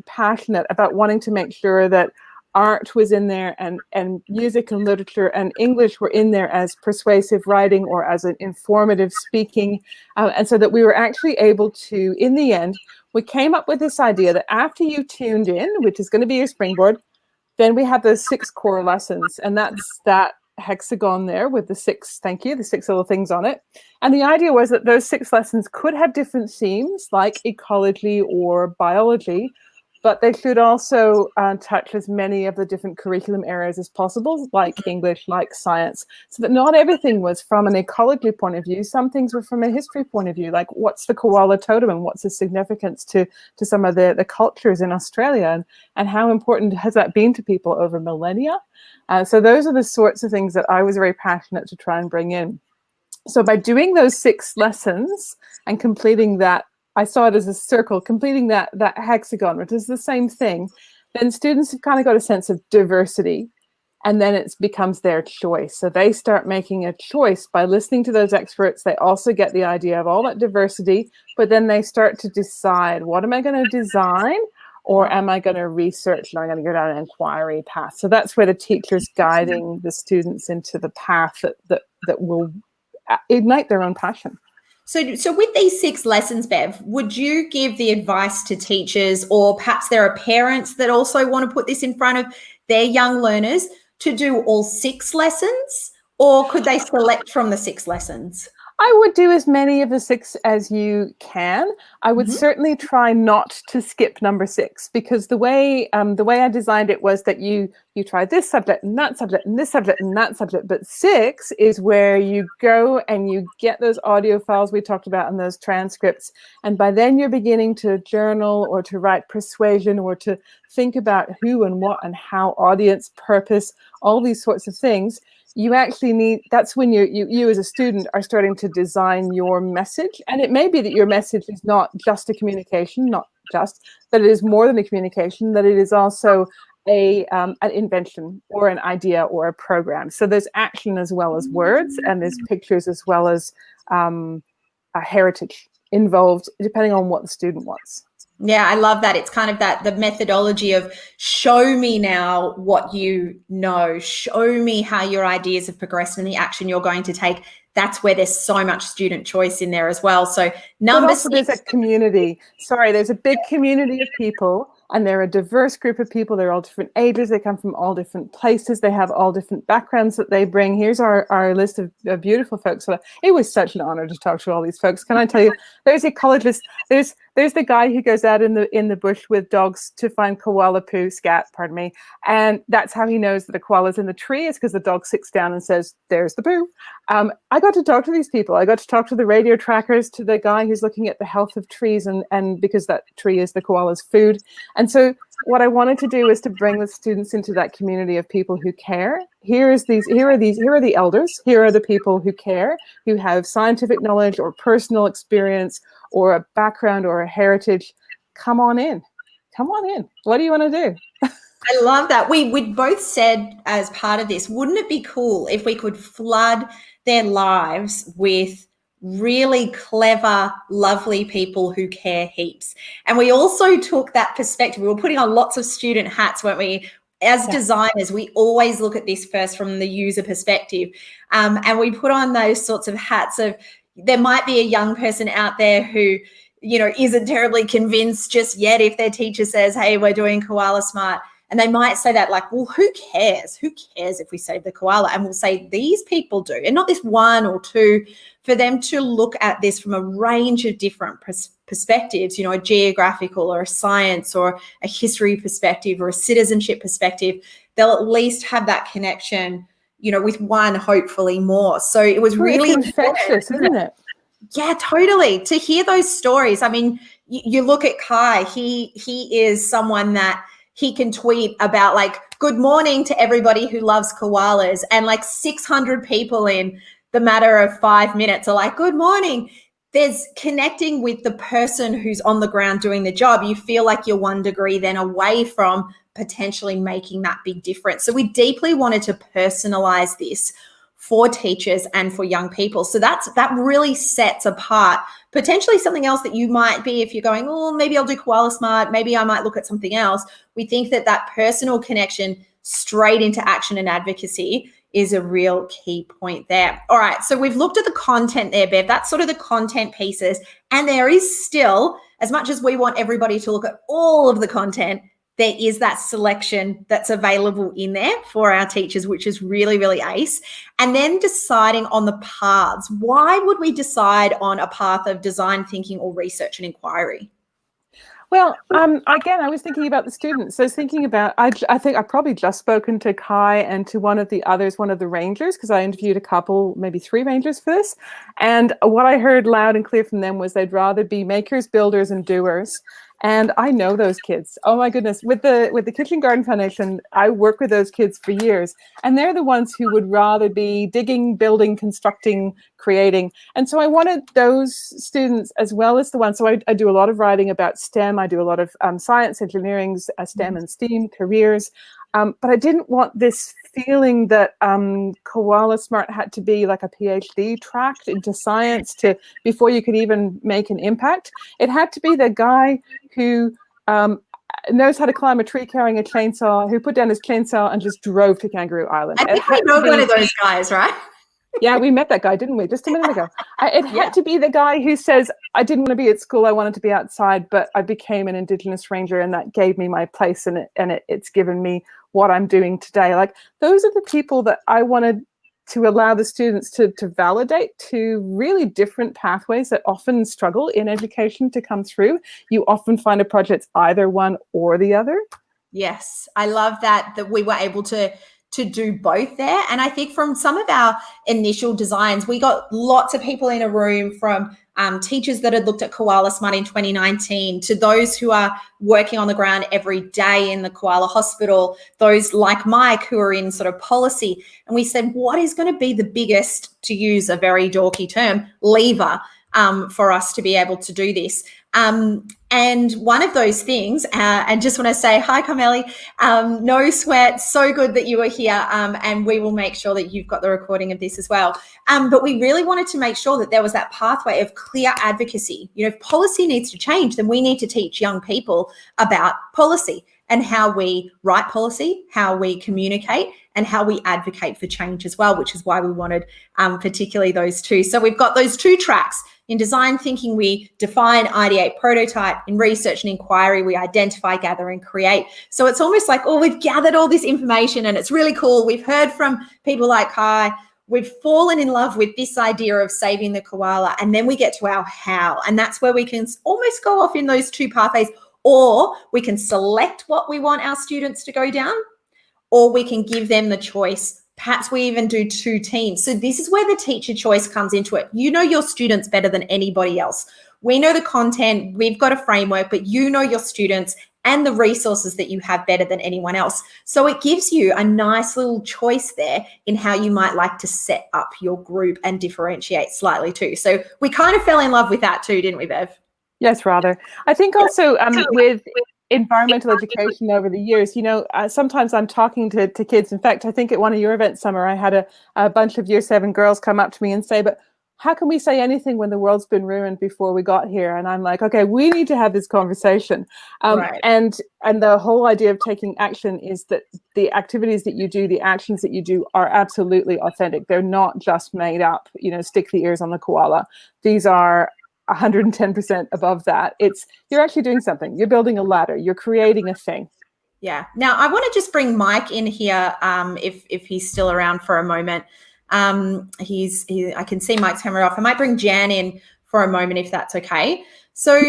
passionate about wanting to make sure that art was in there and music and literature and English were in there as persuasive writing or as an informative speaking. And so that we were actually able to, in the end, we came up with this idea that after you tuned in, which is going to be your springboard, then we have those 6 core lessons. And that's that hexagon there with the 6, the 6 little things on it. And the idea was that those 6 lessons could have different themes like ecology or biology, but they should also touch as many of the different curriculum areas as possible, like English, like science, so that not everything was from an ecology point of view. Some things were from a history point of view, like what's the koala totem and what's the significance to some of the cultures in Australia, and how important has that been to people over millennia. So those are the sorts of things that I was very passionate to try and bring in. So by doing those 6 lessons and completing that, I saw it as a circle, completing that hexagon, which is the same thing, then students have kind of got a sense of diversity, and then it becomes their choice. So they start making a choice by listening to those experts. They also get the idea of all that diversity, but then they start to decide, what am I going to design, or am I going to research, and I'm going to go down an inquiry path? So that's where the teacher's guiding the students into the path that will ignite their own passion. So with these 6 lessons, Bev, would you give the advice to teachers, or perhaps there are parents that also want to put this in front of their young learners, to do all 6 lessons, or could they select from the 6 lessons? I would do as many of the 6 as you can. I would certainly try not to skip number 6, because the way I designed it was that you try this subject and that subject and this subject and that subject, but 6 is where you go and you get those audio files we talked about and those transcripts, and by then you're beginning to journal or to write persuasion or to think about who and what and how, audience, purpose, all these sorts of things. You actually need, that's when you as a student are starting to design your message. And it may be that your message is not just a communication, but it is more than a communication, that it is also an invention or an idea or a program. So there's action as well as words, and there's pictures as well as a heritage involved, depending on what the student wants. Yeah, I love that. It's kind of the methodology of show me now what you know, show me how your ideas have progressed and the action you're going to take. That's where there's so much student choice in there as well. So number 6. There's a community. There's a big community of people, and they're a diverse group of people. They're all different ages. They come from all different places. They have all different backgrounds that they bring. Here's our list of beautiful folks. So it was such an honor to talk to all these folks. Can I tell you, there's ecologists, there's there's the guy who goes out in the bush with dogs to find koala poo, scat, pardon me, and that's how he knows that a koala's in the tree, is because the dog sits down and says, "There's the poo." I got to talk to these people. I got to talk to the radio trackers, to the guy who's looking at the health of trees, and because that tree is the koala's food. And so what I wanted to do is to bring the students into that community of people who care. Here are the elders. Here are the people who care, who have scientific knowledge or personal experience or a background or a heritage. Come on in. Come on in. What do you want to do? I love that. We both said as part of this, wouldn't it be cool if we could flood their lives with really clever, lovely people who care heaps? And we also took that perspective. We were putting on lots of student hats, weren't we? As designers, we always look at this first from the user perspective. And we put on those sorts of hats of, there might be a young person out there who, isn't terribly convinced just yet if their teacher says, hey, we're doing Koala Smart. And they might say that like, well, who cares? Who cares if we save the koala? And we'll say these people do, and not this one or two, for them to look at this from a range of different perspectives, a geographical or a science or a history perspective or a citizenship perspective. They'll at least have that connection, with one, hopefully more. So it was really infectious, isn't it? Yeah, totally. To hear those stories. I mean, you look at Kai, he is someone that he can tweet about like, good morning to everybody who loves koalas. And like 600 people in the matter of 5 minutes are like, good morning. There's connecting with the person who's on the ground doing the job. You feel like you're 1 degree then away from potentially making that big difference. So we deeply wanted to personalize this for teachers and for young people. So that really sets apart potentially something else that you might be, if you're going, oh, maybe I'll do Koala Smart, maybe I might look at something else. We think that personal connection straight into action and advocacy is a real key point there. All right, so we've looked at the content there, Bev. That's sort of the content pieces. And there is still, as much as we want everybody to look at all of the content, there is that selection that's available in there for our teachers, which is really, really ace. And then deciding on the paths. Why would we decide on a path of design thinking or research and inquiry? Well, again, I was thinking about the students. I was thinking about, I think I've probably just spoken to Kai and to one of the others, one of the rangers, because I interviewed a couple, maybe 3 rangers for this. And what I heard loud and clear from them was they'd rather be makers, builders, and doers. And I know those kids. Oh my goodness. With the Kitchen Garden Foundation, I work with those kids for years. And they're the ones who would rather be digging, building, constructing, creating. And so I wanted those students as well as the ones. So I do a lot of writing about STEM. I do a lot of science, engineering, STEM and STEAM careers. But I didn't want this feeling that Koala Smart had to be like a PhD track into science before you could even make an impact. It had to be the guy who knows how to climb a tree carrying a chainsaw, who put down his chainsaw and just drove to Kangaroo Island. I think we know one of those guys, right? Yeah, we met that guy, didn't we? Just a minute ago. It had to be the guy who says, I didn't want to be at school, I wanted to be outside, but I became an Indigenous ranger and that gave me my place and it's given me what I'm doing today. Like, those are the people that I wanted to allow the students to validate to really different pathways that often struggle in education to come through. You often find a project's either one or the other. Yes, I love that we were able to do both there. And I think from some of our initial designs, we got lots of people in a room, from teachers that had looked at Koala Smart in 2019 to those who are working on the ground every day in the Koala Hospital, those like Mike who are in sort of policy. And we said, what is going to be the biggest, to use a very dorky term, lever for us to be able to do this? And one of those things, and just want to say hi, Carmeli, no sweat, so good that you were here, and we will make sure that you've got the recording of this as well. But we really wanted to make sure that there was that pathway of clear advocacy. If policy needs to change, then we need to teach young people about policy and how we write policy, how we communicate, and how we advocate for change as well, which is why we wanted particularly those two. So we've got those 2 tracks. In design thinking, we define, ideate, prototype. In research and inquiry, we identify, gather, and create. So it's almost like, oh, we've gathered all this information and it's really cool. We've heard from people like Kai. we've fallen in love with this idea of saving the koala, and then we get to our how, and that's where we can almost go off in those two pathways, or we can select what we want our students to go down, or we can give them the choice. Perhaps we even do 2 teams. So this is where the teacher choice comes into it. You know your students better than anybody else. We know the content, we've got a framework, but you know your students and the resources that you have better than anyone else. So it gives you a nice little choice there in how you might like to set up your group and differentiate slightly too. So we kind of fell in love with that too, didn't we, Bev? Yes, rather. I think also with environmental education over the years, you know, sometimes I'm talking to kids. In fact, I think at one of your events, Summer, I had a bunch of Year 7 girls come up to me and say, but how can we say anything when the world's been ruined before we got here? And I'm like, okay, we need to have this conversation. Right. And the whole idea of taking action is that the activities that you do, the actions that you do are absolutely authentic. They're not just made up, you know, stick the ears on the koala. These are 110% above that. You're actually doing something. You're building a ladder. You're creating a thing. Yeah. Now I want to just bring Mike in here, if he's still around for a moment. I can see Mike's camera off. I might bring Jan in for a moment if that's okay. So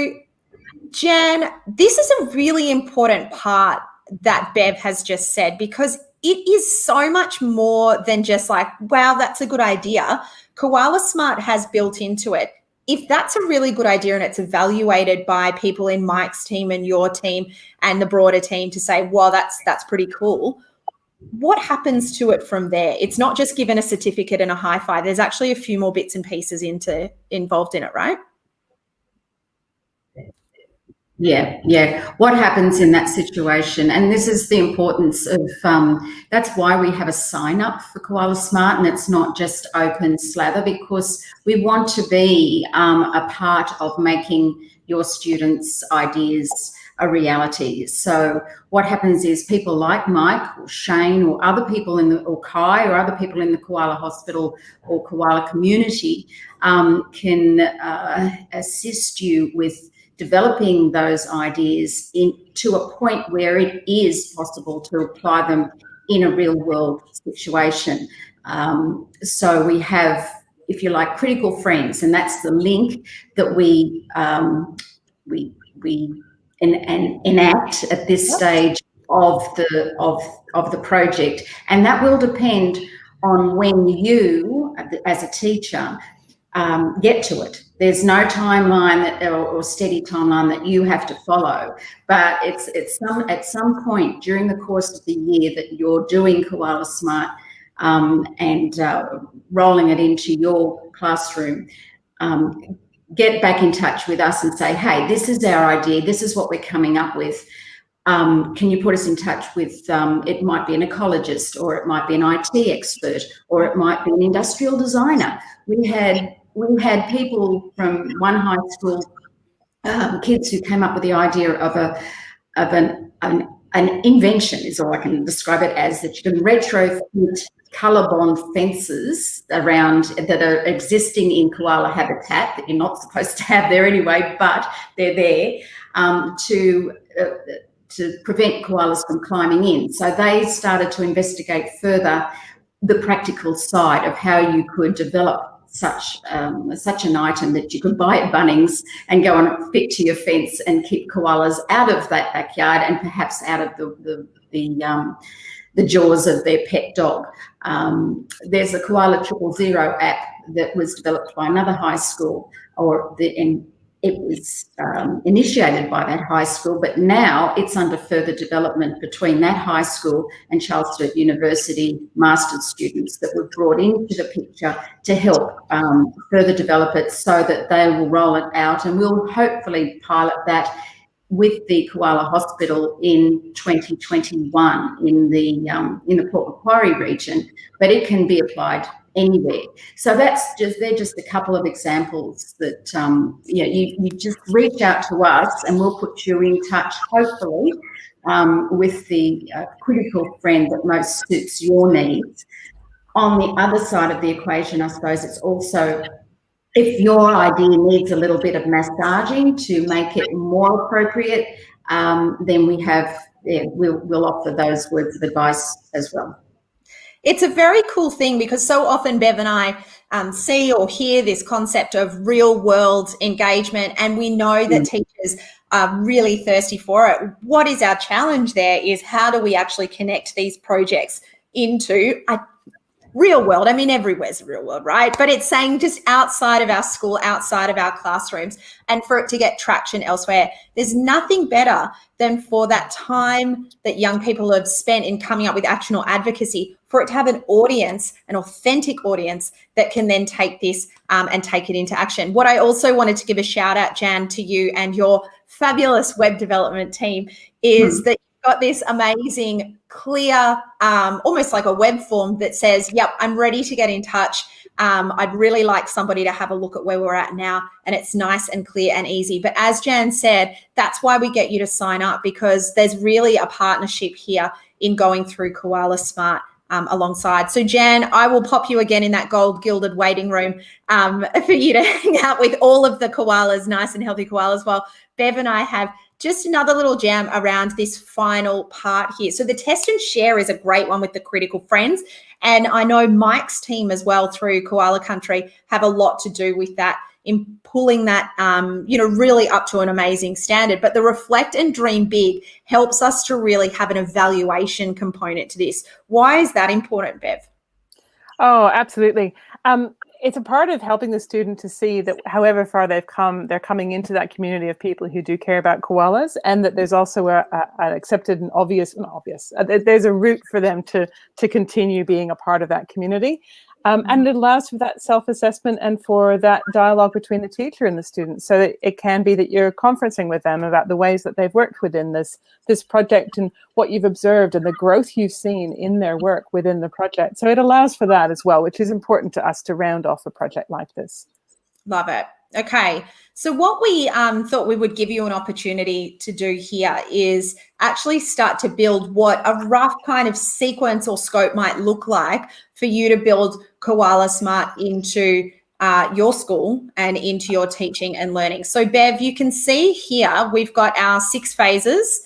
Jan, this is a really important part that Bev has just said, because it is so much more than just like, wow, that's a good idea. Koala Smart has built into it. If that's a really good idea and it's evaluated by people in Mike's team and your team and the broader team to say, well, that's pretty cool, what happens to it from there? It's not just given a certificate and a high five. There's actually a few more bits and pieces involved in it, right? Yeah. What happens in that situation? And this is the importance of, that's why we have a sign up for Koala Smart, and it's not just open slather, because we want to be a part of making your students' ideas a reality. So what happens is people like Mike or Shane or other people or Kai or other people in the Koala Hospital or Koala community can assist you with developing those ideas to a point where it is possible to apply them in a real world situation. So we have, if you like, critical friends, and that's the link that we enact at this stage of the project, and that will depend on when you, as a teacher, get to it. There's no timeline or steady timeline that you have to follow, but it's at some point during the course of the year that you're doing Koala Smart and rolling it into your classroom. Get back in touch with us and say, hey, this is our idea, this is what we're coming up with. Can you put us in touch with, it might be an ecologist, or it might be an IT expert, or it might be an industrial designer. We had people from one high school, kids who came up with the idea of an invention, is all I can describe it as, that you can retrofit colour bond fences around that are existing in koala habitat that you're not supposed to have there anyway, but they're there to prevent koalas from climbing in. So they started to investigate further the practical side of how you could develop such an item that you could buy at Bunnings and go and fit to your fence and keep koalas out of that backyard and perhaps out of the jaws of their pet dog. There's a Koala 000 app that was developed by another high school, and it was initiated by that high school, but now it's under further development between that high school and Charles Sturt University master's students that were brought into the picture to help further develop it, so that they will roll it out, and we'll hopefully pilot that with the Koala Hospital in 2021 in the Port Macquarie region, but it can be applied anywhere. So they're just a couple of examples that you just reach out to us and we'll put you in touch, hopefully, with the critical friend that most suits your needs. On the other side of the equation, I suppose it's also, if your idea needs a little bit of massaging to make it more appropriate, then we'll offer those words of advice as well. It's a very cool thing because so often Bev and I see or hear this concept of real world engagement, and we know that teachers are really thirsty for it. What is our challenge there is how do we actually connect these projects into a real world? I mean, everywhere's a real world, right? But it's saying just outside of our school, outside of our classrooms, and for it to get traction elsewhere. There's nothing better than for that time that young people have spent in coming up with action or advocacy, for it to have an audience, an authentic audience that can then take this and take it into action. What I also wanted to give a shout out, Jan, to you and your fabulous web development team is that got this amazing, clear, almost like a web form that says, yep, I'm ready to get in touch. I'd really like somebody to have a look at where we're at now, and it's nice and clear and easy. But as Jan said, that's why we get you to sign up, because there's really a partnership here in going through Koala Smart alongside. So Jan, I will pop you again in that gold gilded waiting room for you to hang out with all of the koalas, nice and healthy koalas, while Bev and I have just another little jam around this final part here. So the test and share is a great one with the critical friends. And I know Mike's team as well through Koala Country have a lot to do with that, in pulling that, really up to an amazing standard. But the reflect and dream big helps us to really have an evaluation component to this. Why is that important, Bev? Oh, absolutely. It's a part of helping the student to see that however far they've come, they're coming into that community of people who do care about koalas, and that there's also an accepted and there's a route for them to continue being a part of that community. And it allows for that self-assessment and for that dialogue between the teacher and the student. So that it can be that you're conferencing with them about the ways that they've worked within this project and what you've observed and the growth you've seen in their work within the project. So it allows for that as well, which is important to us to round off a project like this. Love it. Okay, so what we thought we would give you an opportunity to do here is actually start to build what a rough kind of sequence or scope might look like for you to build Koala Smart into your school and into your teaching and learning. So Bev, you can see here we've got our 7 phases,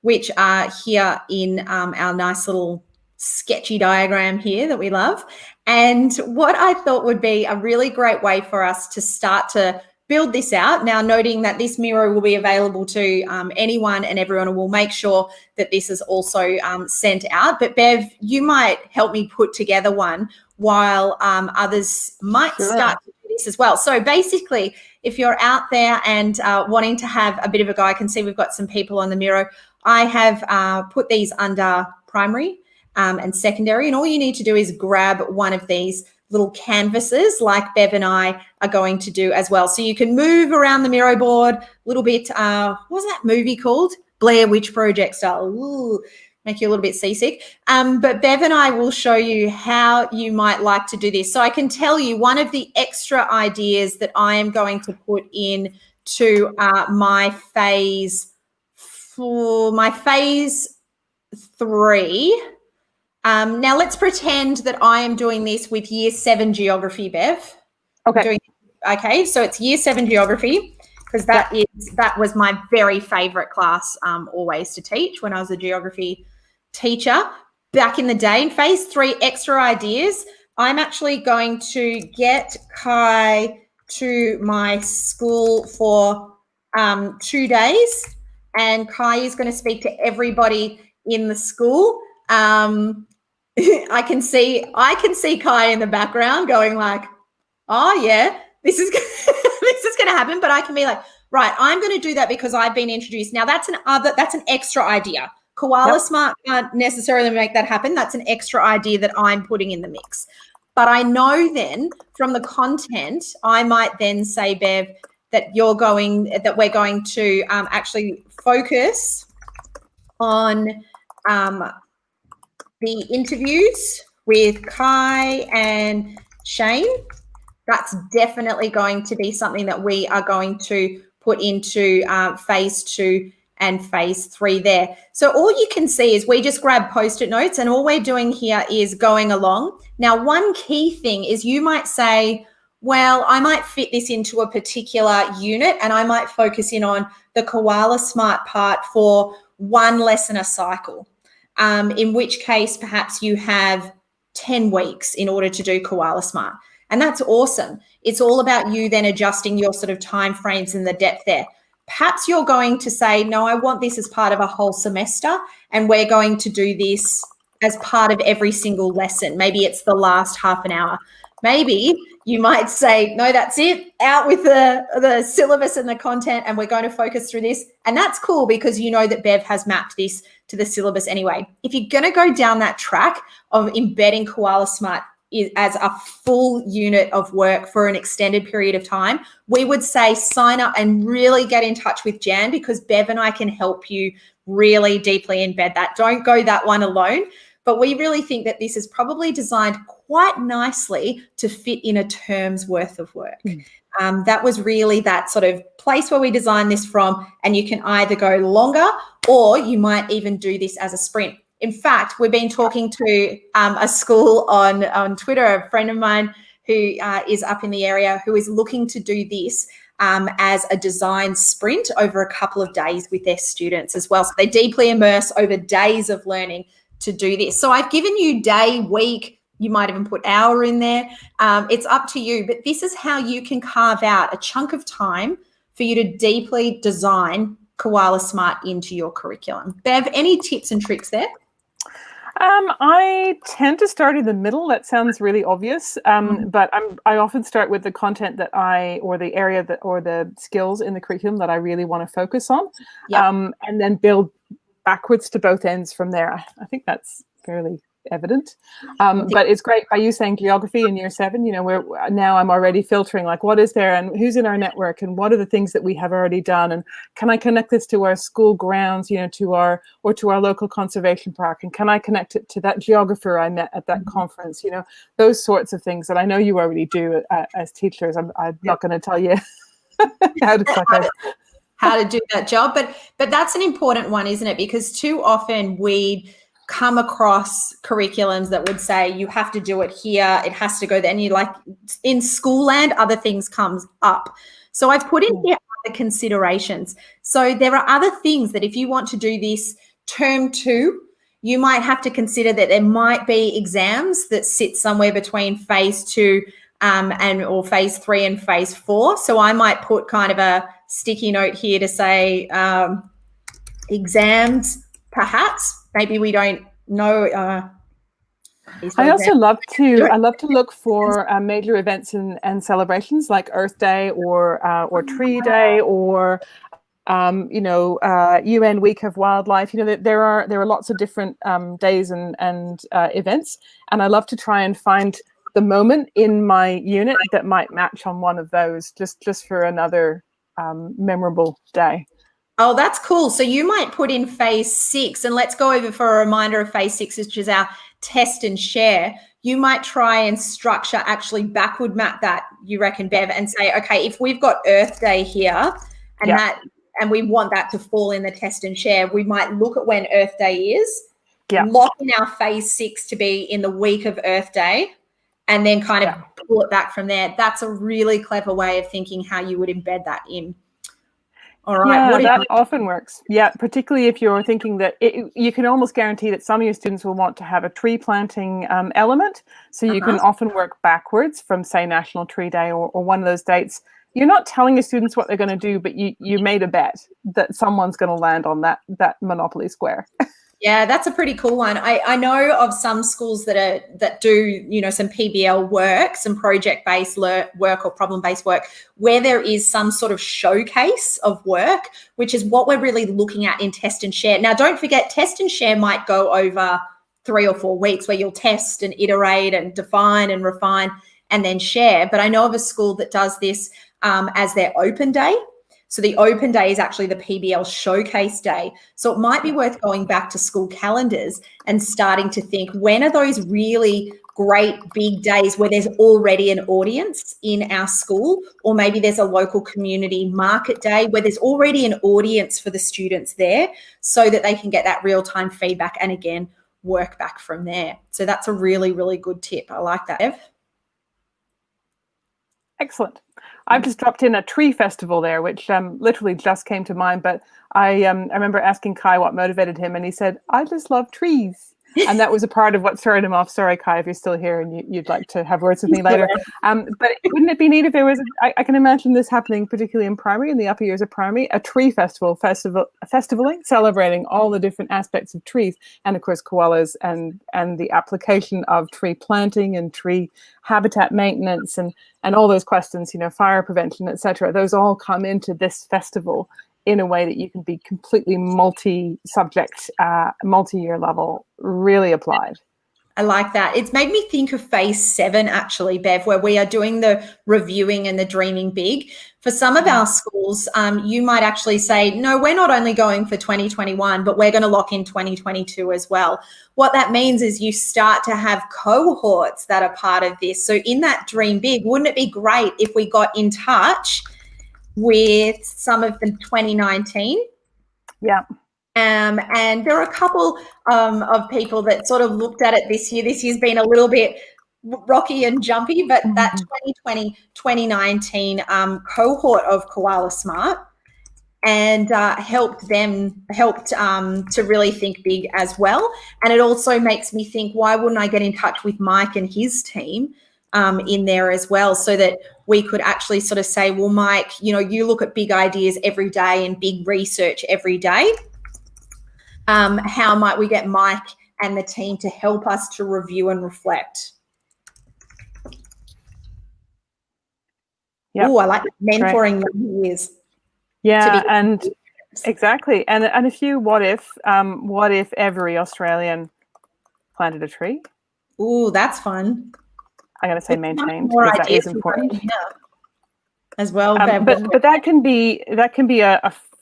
which are here in our nice little sketchy diagram here that we love. And what I thought would be a really great way for us to start to build this out, now noting that this Miro will be available to anyone and everyone, and we'll make sure that this is also sent out. But Bev, you might help me put together one while others might start to do this as well. So basically, if you're out there and wanting to have a bit of a go, I can see we've got some people on the Miro. I have put these under primary and secondary, and all you need to do is grab one of these little canvases like Bev and I are going to do as well. So you can move around the Miro board a little bit. What was that movie called? Blair Witch Project style. Ooh, make you a little bit seasick. But Bev and I will show you how you might like to do this. So I can tell you one of the extra ideas that I am going to put in to my phase 3. Now let's pretend that I am doing this with Year 7 geography, Bev. Okay. Okay, so it's Year 7 geography, because that was my very favourite class always to teach when I was a geography teacher back in the day. In phase 3, extra ideas. I'm actually going to get Kai to my school for 2 days, and Kai is going to speak to everybody in the school. I can see Kai in the background going like, oh yeah, this is going to happen. But I can be like, right, I'm going to do that because I've been introduced. Now that's an extra idea. Koala Smart can't necessarily make that happen. That's an extra idea that I'm putting in the mix. But I know then from the content, I might then say, Bev, that we're going to actually focus on the interviews with Kai and Shane. That's definitely going to be something that we are going to put into phase 2 and phase 3 there. So all you can see is we just grab Post-it notes, and all we're doing here is going along. Now, one key thing is you might say, well, I might fit this into a particular unit and I might focus in on the Koala Smart part for one lesson a cycle. in which case perhaps you have 10 weeks in order to do Koala Smart. And that's awesome. It's all about you then adjusting your sort of timeframes and the depth there. Perhaps you're going to say, no, I want this as part of a whole semester, and we're going to do this as part of every single lesson. Maybe it's the last half an hour. Maybe you might say, no, that's it, out with the syllabus and the content, and we're going to focus through this. And that's cool because you know that Bev has mapped this to the syllabus anyway. If you're going to go down that track of embedding Koala Smart as a full unit of work for an extended period of time, we would say sign up and really get in touch with Jan, because Bev and I can help you really deeply embed that. Don't go that one alone. But we really think that this is probably designed quite nicely to fit in a term's worth of work. That was really that sort of place where we designed this from, and you can either go longer or you might even do this as a sprint. In fact, we've been talking to a school on Twitter, a friend of mine who is up in the area, who is looking to do this as a design sprint over a couple of days with their students as well. So they deeply immerse over days of learning to do this. So I've given you day, week, you might even put hour in there. It's up to you, but this is how you can carve out a chunk of time for you to deeply design Koala Smart into your curriculum. Bev, any tips and tricks there? I tend to start in the middle. That sounds really obvious, but I often start with the content that or the area or the skills in the curriculum that I really want to focus on, and then build backwards to both ends from there. I think that's fairly evident. But it's great by you saying geography in year 7, now I'm already filtering like what is there and who's in our network and what are the things that we have already done, and can I connect this to our school grounds, to our local conservation park, and can I connect it to that geographer I met at that conference, those sorts of things that I know you already do as teachers. I'm not going to tell you how to do that job, but that's an important one, isn't it? Because too often we come across curriculums that would say you have to do it here, it has to go there, and you like in school land other things comes up. So I've put in here other considerations. So there are other things that if you want to do this term 2, you might have to consider that there might be exams that sit somewhere between phase 2 or phase 3 and phase 4. So I might put kind of a sticky note here to say exams, perhaps. Maybe we don't know. I also love to look for major events and celebrations like Earth Day or Tree Day or UN Week of Wildlife. There are lots of different days and events, and I love to try and find the moment in my unit that might match on one of those, just for another memorable day. Oh, that's cool. So you might put in phase 6, and let's go over for a reminder of phase 6, which is our test and share. You might try and structure, actually backward map that, you reckon, Bev, and say, okay, if we've got Earth Day here and we want that to fall in the test and share, we might look at when Earth Day is, lock in our phase 6 to be in the week of Earth Day, and then kind of pull it back from there. That's a really clever way of thinking how you would embed that in. All right. Yeah, that often works. Yeah, particularly if you're thinking that you can almost guarantee that some of your students will want to have a tree planting element. So you can often work backwards from, say, National Tree Day or one of those dates. You're not telling your students what they're going to do, but you made a bet that someone's going to land on that Monopoly square. Yeah, that's a pretty cool one. I know of some schools that do, some PBL work, some project-based work or problem-based work, where there is some sort of showcase of work, which is what we're really looking at in test and share. Now, don't forget, test and share might go over 3 or 4 weeks, where you'll test and iterate and define and refine and then share. But I know of a school that does this as their open day. So the open day is actually the PBL showcase day. So it might be worth going back to school calendars and starting to think, when are those really great big days where there's already an audience in our school, or maybe there's a local community market day where there's already an audience for the students there, so that they can get that real-time feedback and, again, work back from there. So that's a really, really good tip. I like that, Ev. Excellent. I've just dropped in a tree festival there, which literally just came to mind. But I remember asking Kai what motivated him, and he said, "I just love trees." And that was a part of what started him off. Sorry, Kai, if you're still here and you'd like to have words with me later. But wouldn't it be neat if there was, I can imagine this happening particularly in primary, in the upper years of primary, a tree festivaling, celebrating all the different aspects of trees. And of course, koalas and the application of tree planting and tree habitat maintenance and all those questions, fire prevention, etc. Those all come into this festival in a way that you can be completely multi-subject, multi-year level, really applied. I like that. It's made me think of phase 7, actually, Bev, where we are doing the reviewing and the dreaming big. For some of our schools, you might actually say, no, we're not only going for 2021, but we're going to lock in 2022 as well. What that means is you start to have cohorts that are part of this. So in that dream big, wouldn't it be great if we got in touch with some of the 2019? Yeah. And there are a couple of people that sort of looked at it this year. This year's been a little bit rocky and jumpy, but that 2020, 2019 cohort of Koala Smart and helped to really think big as well. And it also makes me think, why wouldn't I get in touch with Mike and his team in there as well, so that we could actually sort of say, well, Mike, you look at big ideas every day and big research every day. How might we get Mike and the team to help us to review and reflect? Yeah. Oh, I like mentoring young years. Yeah, and exactly. And a few what if every Australian planted a tree? Oh, that's fun. I'm going to say maintained, because that is important as well. But that can be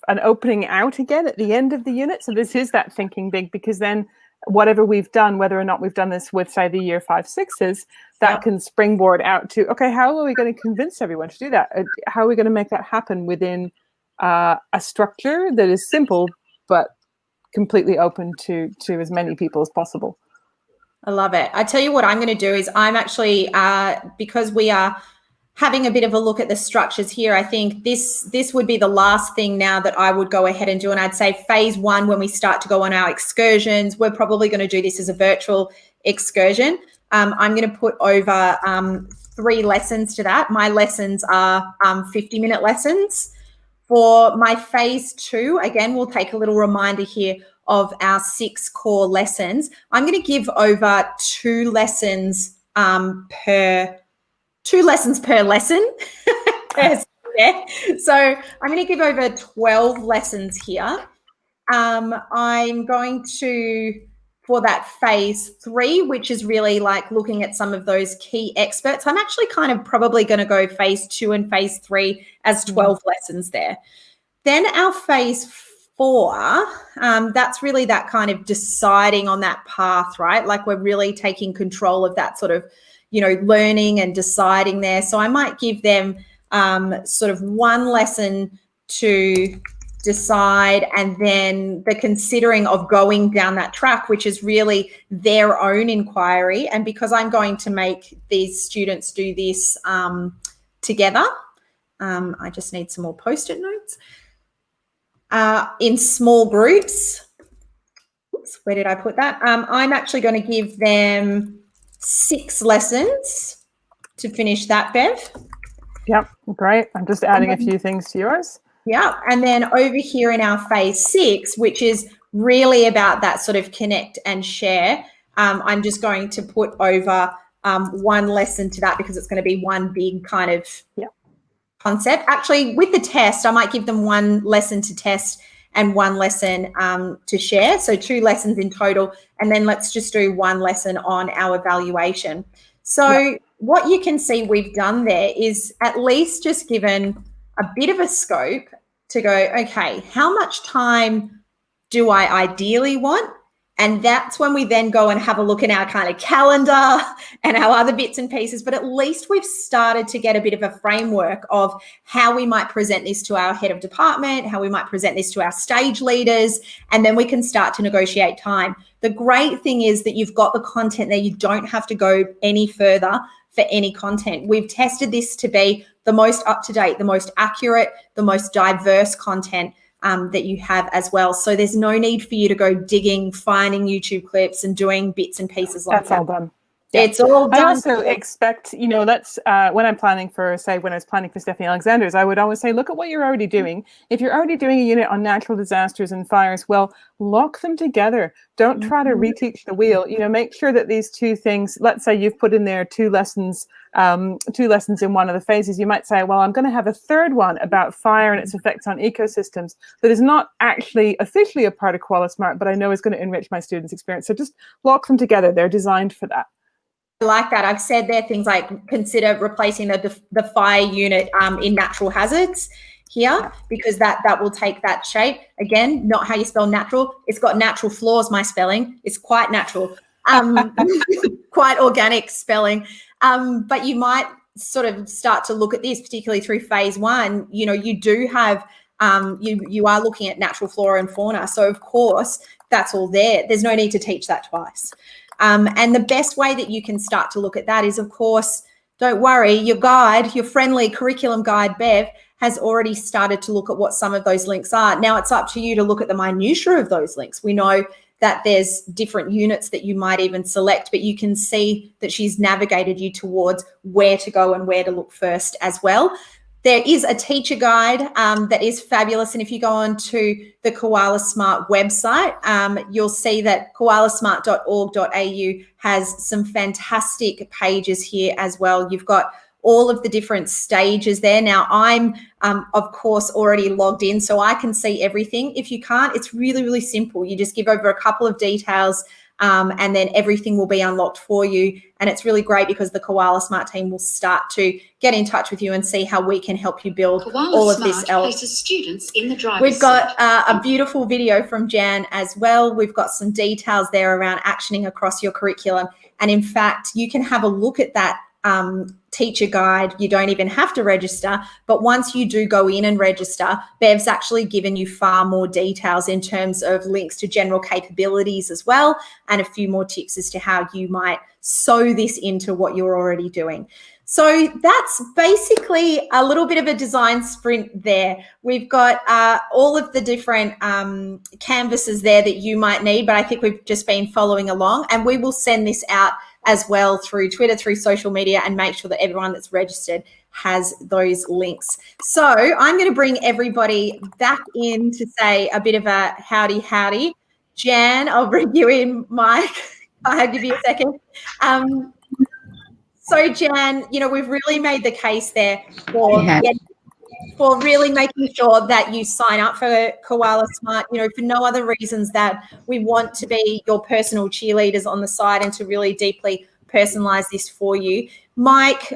an opening out again at the end of the unit. So this is that thinking big, because then whatever we've done, whether or not we've done this with, say, the year 5, 6s, that can springboard out to, okay, how are we going to convince everyone to do that? How are we going to make that happen within a structure that is simple but completely open to as many people as possible? I love it. I tell you what I'm going to do is I'm actually, because we are having a bit of a look at the structures here, I think this would be the last thing now that I would go ahead and do. And I'd say phase 1, when we start to go on our excursions, we're probably going to do this as a virtual excursion. I'm going to put over 3 lessons to that. My lessons are 50-minute lessons. For my phase 2, again, we'll take a little reminder here of our 6 core lessons. I'm going to give over 2 lessons per lesson. Yeah. So I'm going to give over 12 lessons here. I'm going to, for that phase 3, which is really like looking at some of those key experts, I'm actually kind of probably going to go phase 2 and phase 3 as 12 lessons there. Then our phase 4, that's really that kind of deciding on that path, right? Like we're really taking control of that sort of, learning and deciding there. So I might give them sort of 1 lesson to decide, and then the considering of going down that track, which is really their own inquiry. And because I'm going to make these students do this together, I just need some more Post-it notes. In small groups. Oops, where did I put that? I'm actually going to give them 6 lessons to finish that, Bev. Yep, great. I'm just adding a few things to yours. Yeah, and then over here in our phase 6, which is really about that sort of connect and share, I'm just going to put over 1 lesson to that, because it's going to be one big kind of concept. Actually, with the test, I might give them 1 lesson to test and 1 lesson to share. So 2 lessons in total. And then let's just do 1 lesson on our evaluation. So what you can see we've done there is at least just given a bit of a scope to go, okay, how much time do I ideally want? And that's when we then go and have a look at our kind of calendar and our other bits and pieces. But at least we've started to get a bit of a framework of how we might present this to our head of department, how we might present this to our stage leaders, and then we can start to negotiate time. The great thing is that you've got the content there. You don't have to go any further for any content. We've tested this to be the most up-to-date, the most accurate, the most diverse content that you have as well. So there's no need for you to go digging, finding YouTube clips and doing bits and pieces like that. That's all done. Yeah. It's all done. I also expect, that's when I'm planning for, when I was planning for Stephanie Alexander's, I would always say, look at what you're already doing. If you're already doing a unit on natural disasters and fires, well, lock them together. Don't try to reteach the wheel. Make sure that these two things, let's say you've put in there two lessons in one of the phases. You might say, well, I'm going to have a third one about fire and its effects on ecosystems that is not actually officially a part of Koala Smart, but I know is going to enrich my students' experience. So just lock them together. They're designed for that. I like that. I've said there things like consider replacing the fire unit in natural hazards here, because that will take that shape. Again, not how you spell natural. It's got natural flaws, my spelling. It's quite natural, quite organic spelling. But you might sort of start to look at this, particularly through phase one. You do have, you are looking at natural flora and fauna. So, of course, that's all there. There's no need to teach that twice. And the best way that you can start to look at that is, of course, don't worry, your guide, your friendly curriculum guide, Bev, has already started to look at what some of those links are. Now it's up to you to look at the minutiae of those links. We know that there's different units that you might even select, but you can see that she's navigated you towards where to go and where to look first as well. There is a teacher guide that is fabulous. And if you go on to the Koala Smart website, you'll see that koalasmart.org.au has some fantastic pages here as well. You've got all of the different stages there. Now, I'm, of course, already logged in, so I can see everything. If you can't, it's really, really simple. You just give over a couple of details and then everything will be unlocked for you. And it's really great because the Koala Smart team will start to get in touch with you and see how we can help you build Koala all of Smart this else. places students in the driver's We've got seat. a beautiful video from Jan as well. We've got some details there around actioning across your curriculum. And in fact, you can have a look at that teacher guide. You don't even have to register, but once you do go in and register, Bev's actually given you far more details in terms of links to general capabilities as well, and a few more tips as to how you might sew this into what you're already doing. So that's basically a little bit of a design sprint there. We've got all of the different canvases there that you might need, but I think we've just been following along, and we will send this out as well through Twitter, through social media, and make sure that everyone that's registered has those links. So I'm going to bring everybody back in to say a bit of a howdy. Jan, I'll bring you in, Mike. I'll give you a second. So Jan, we've really made the case there for really making sure that you sign up for Koala Smart, for no other reasons that we want to be your personal cheerleaders on the side and to really deeply personalize this for you. Mike,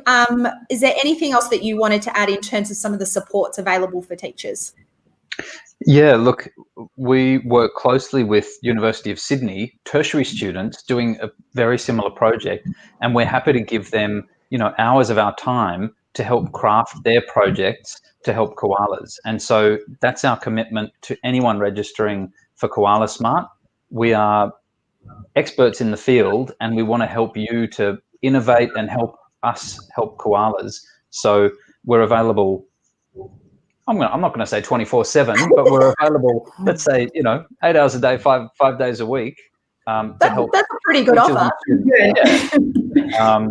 is there anything else that you wanted to add in terms of some of the supports available for teachers? Yeah, look, we work closely with University of Sydney tertiary students doing a very similar project, and we're happy to give them, hours of our time to help craft their projects to help koalas. And so that's our commitment to anyone registering for Koala Smart. We are experts in the field, and we want to help you to innovate and help us help koalas. So we're available. I'm not going to say 24/7, but we're available, let's say, 8 hours a day, five days a week to help. That's a pretty good offer. Yeah.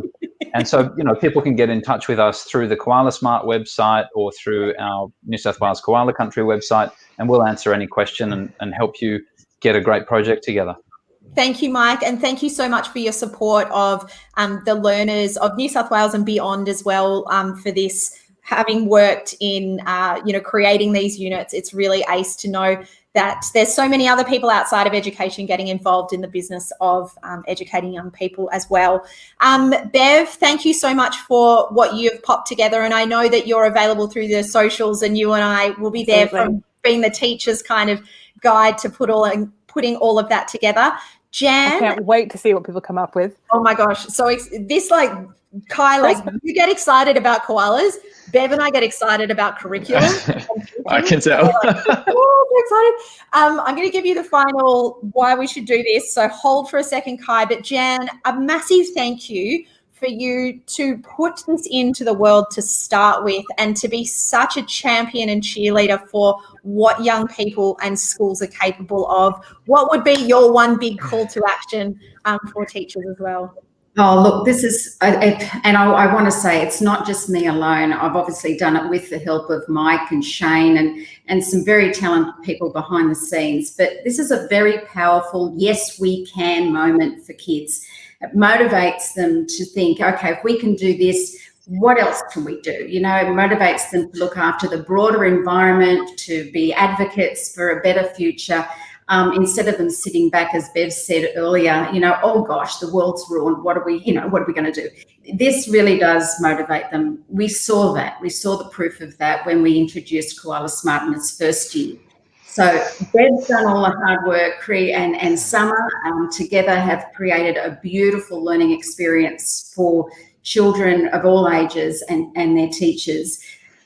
And so, people can get in touch with us through the Koala Smart website or through our New South Wales Koala Country website, and we'll answer any question and help you get a great project together. Thank you, Mike, and thank you so much for your support of the learners of New South Wales and beyond as well for this. Having worked in, creating these units, it's really ace to know that there's so many other people outside of education getting involved in the business of educating young people as well. Bev, thank you so much for what you've popped together. And I know that you're available through the socials, and you and I will be there from being the teacher's kind of guide to putting all of that together. Jan, I can't wait to see what people come up with. oh my gosh. So this like Kai, like you get excited about koalas. Bev and I get excited about curriculum. I can tell. Oh, I'm excited. I'm going to give you the final why we should do this. So hold for a second, Kai. But Jan, a massive thank you for you to put this into the world to start with and to be such a champion and cheerleader for what young people and schools are capable of. What would be your one big call to action for teachers as well? Oh, look, this is, and I want to say it's not just me alone. I've obviously done it with the help of Mike and Shane and some very talented people behind the scenes. But this is a very powerful, yes, we can moment for kids. It motivates them to think, okay, if we can do this, what else can we do? You know, it motivates them to look after the broader environment, to be advocates for a better future. Instead of them sitting back, as Bev said earlier, you know, oh gosh, the world's ruined. What are we going to do? This really does motivate them. We saw that. We saw the proof of that when we introduced Koala Smart in its first year. So Bev's done all the hard work, and Summer together have created a beautiful learning experience for children of all ages and their teachers.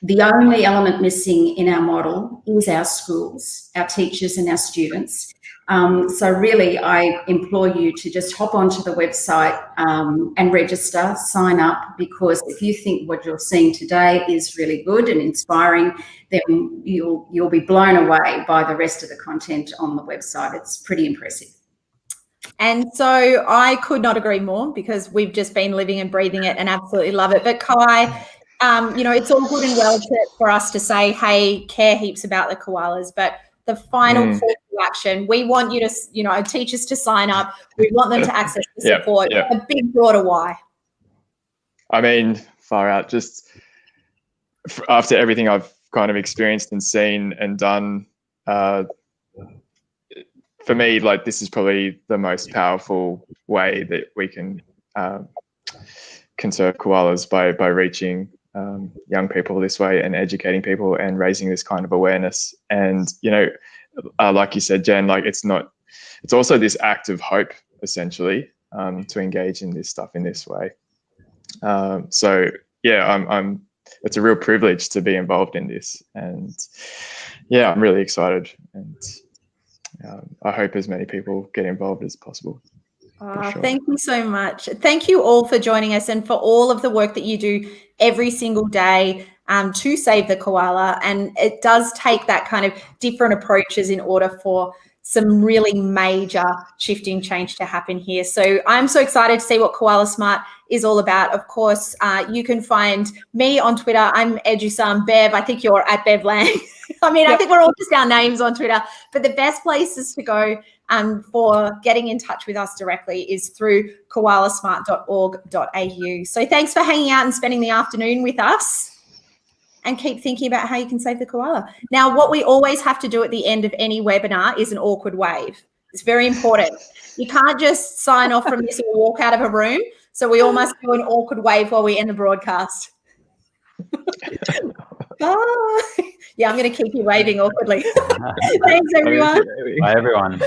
The only element missing in our model is our schools, our teachers and our students. So really, I implore you to just hop onto the website and register, sign up, because if you think what you're seeing today is really good and inspiring, then you'll be blown away by the rest of the content on the website. It's pretty impressive. And so I could not agree more, because we've just been living and breathing it and absolutely love it. But Kai, you know, it's all good and well for us to say, hey, care heaps about the koalas, but the final call to action, we want you to, you know, teachers to sign up. We want them to access the support. A big, broader why. I mean, far out. Just after everything I've kind of experienced and seen and done, for me, like, this is probably the most powerful way that we can conserve koalas by reaching young people this way and educating people and raising this kind of awareness. And, you know, like you said, Jen, like, it's also this act of hope, essentially, to engage in this stuff in this way. So yeah, it's a real privilege to be involved in this, and yeah, I'm really excited, and I hope as many people get involved as possible. Oh, sure. Thank you so much. Thank you all for joining us and for all of the work that you do every single day to save the koala. And it does take that kind of different approaches in order for some really major shifting change to happen here. So I'm so excited to see what Koala Smart is all about. Of course, you can find me on Twitter. I'm Edusam. Bev, I think you're at Bev Lang. I mean, I think we're all just our names on Twitter. But the best places to go for getting in touch with us directly is through koalasmart.org.au. So thanks for hanging out and spending the afternoon with us, and keep thinking about how you can save the koala. Now, what we always have to do at the end of any webinar is an awkward wave. It's very important. You can't just sign off from this or walk out of a room. So we all must do an awkward wave while we end the broadcast. Bye. Yeah, I'm going to keep you waving awkwardly. Thanks, everyone. Bye, everyone.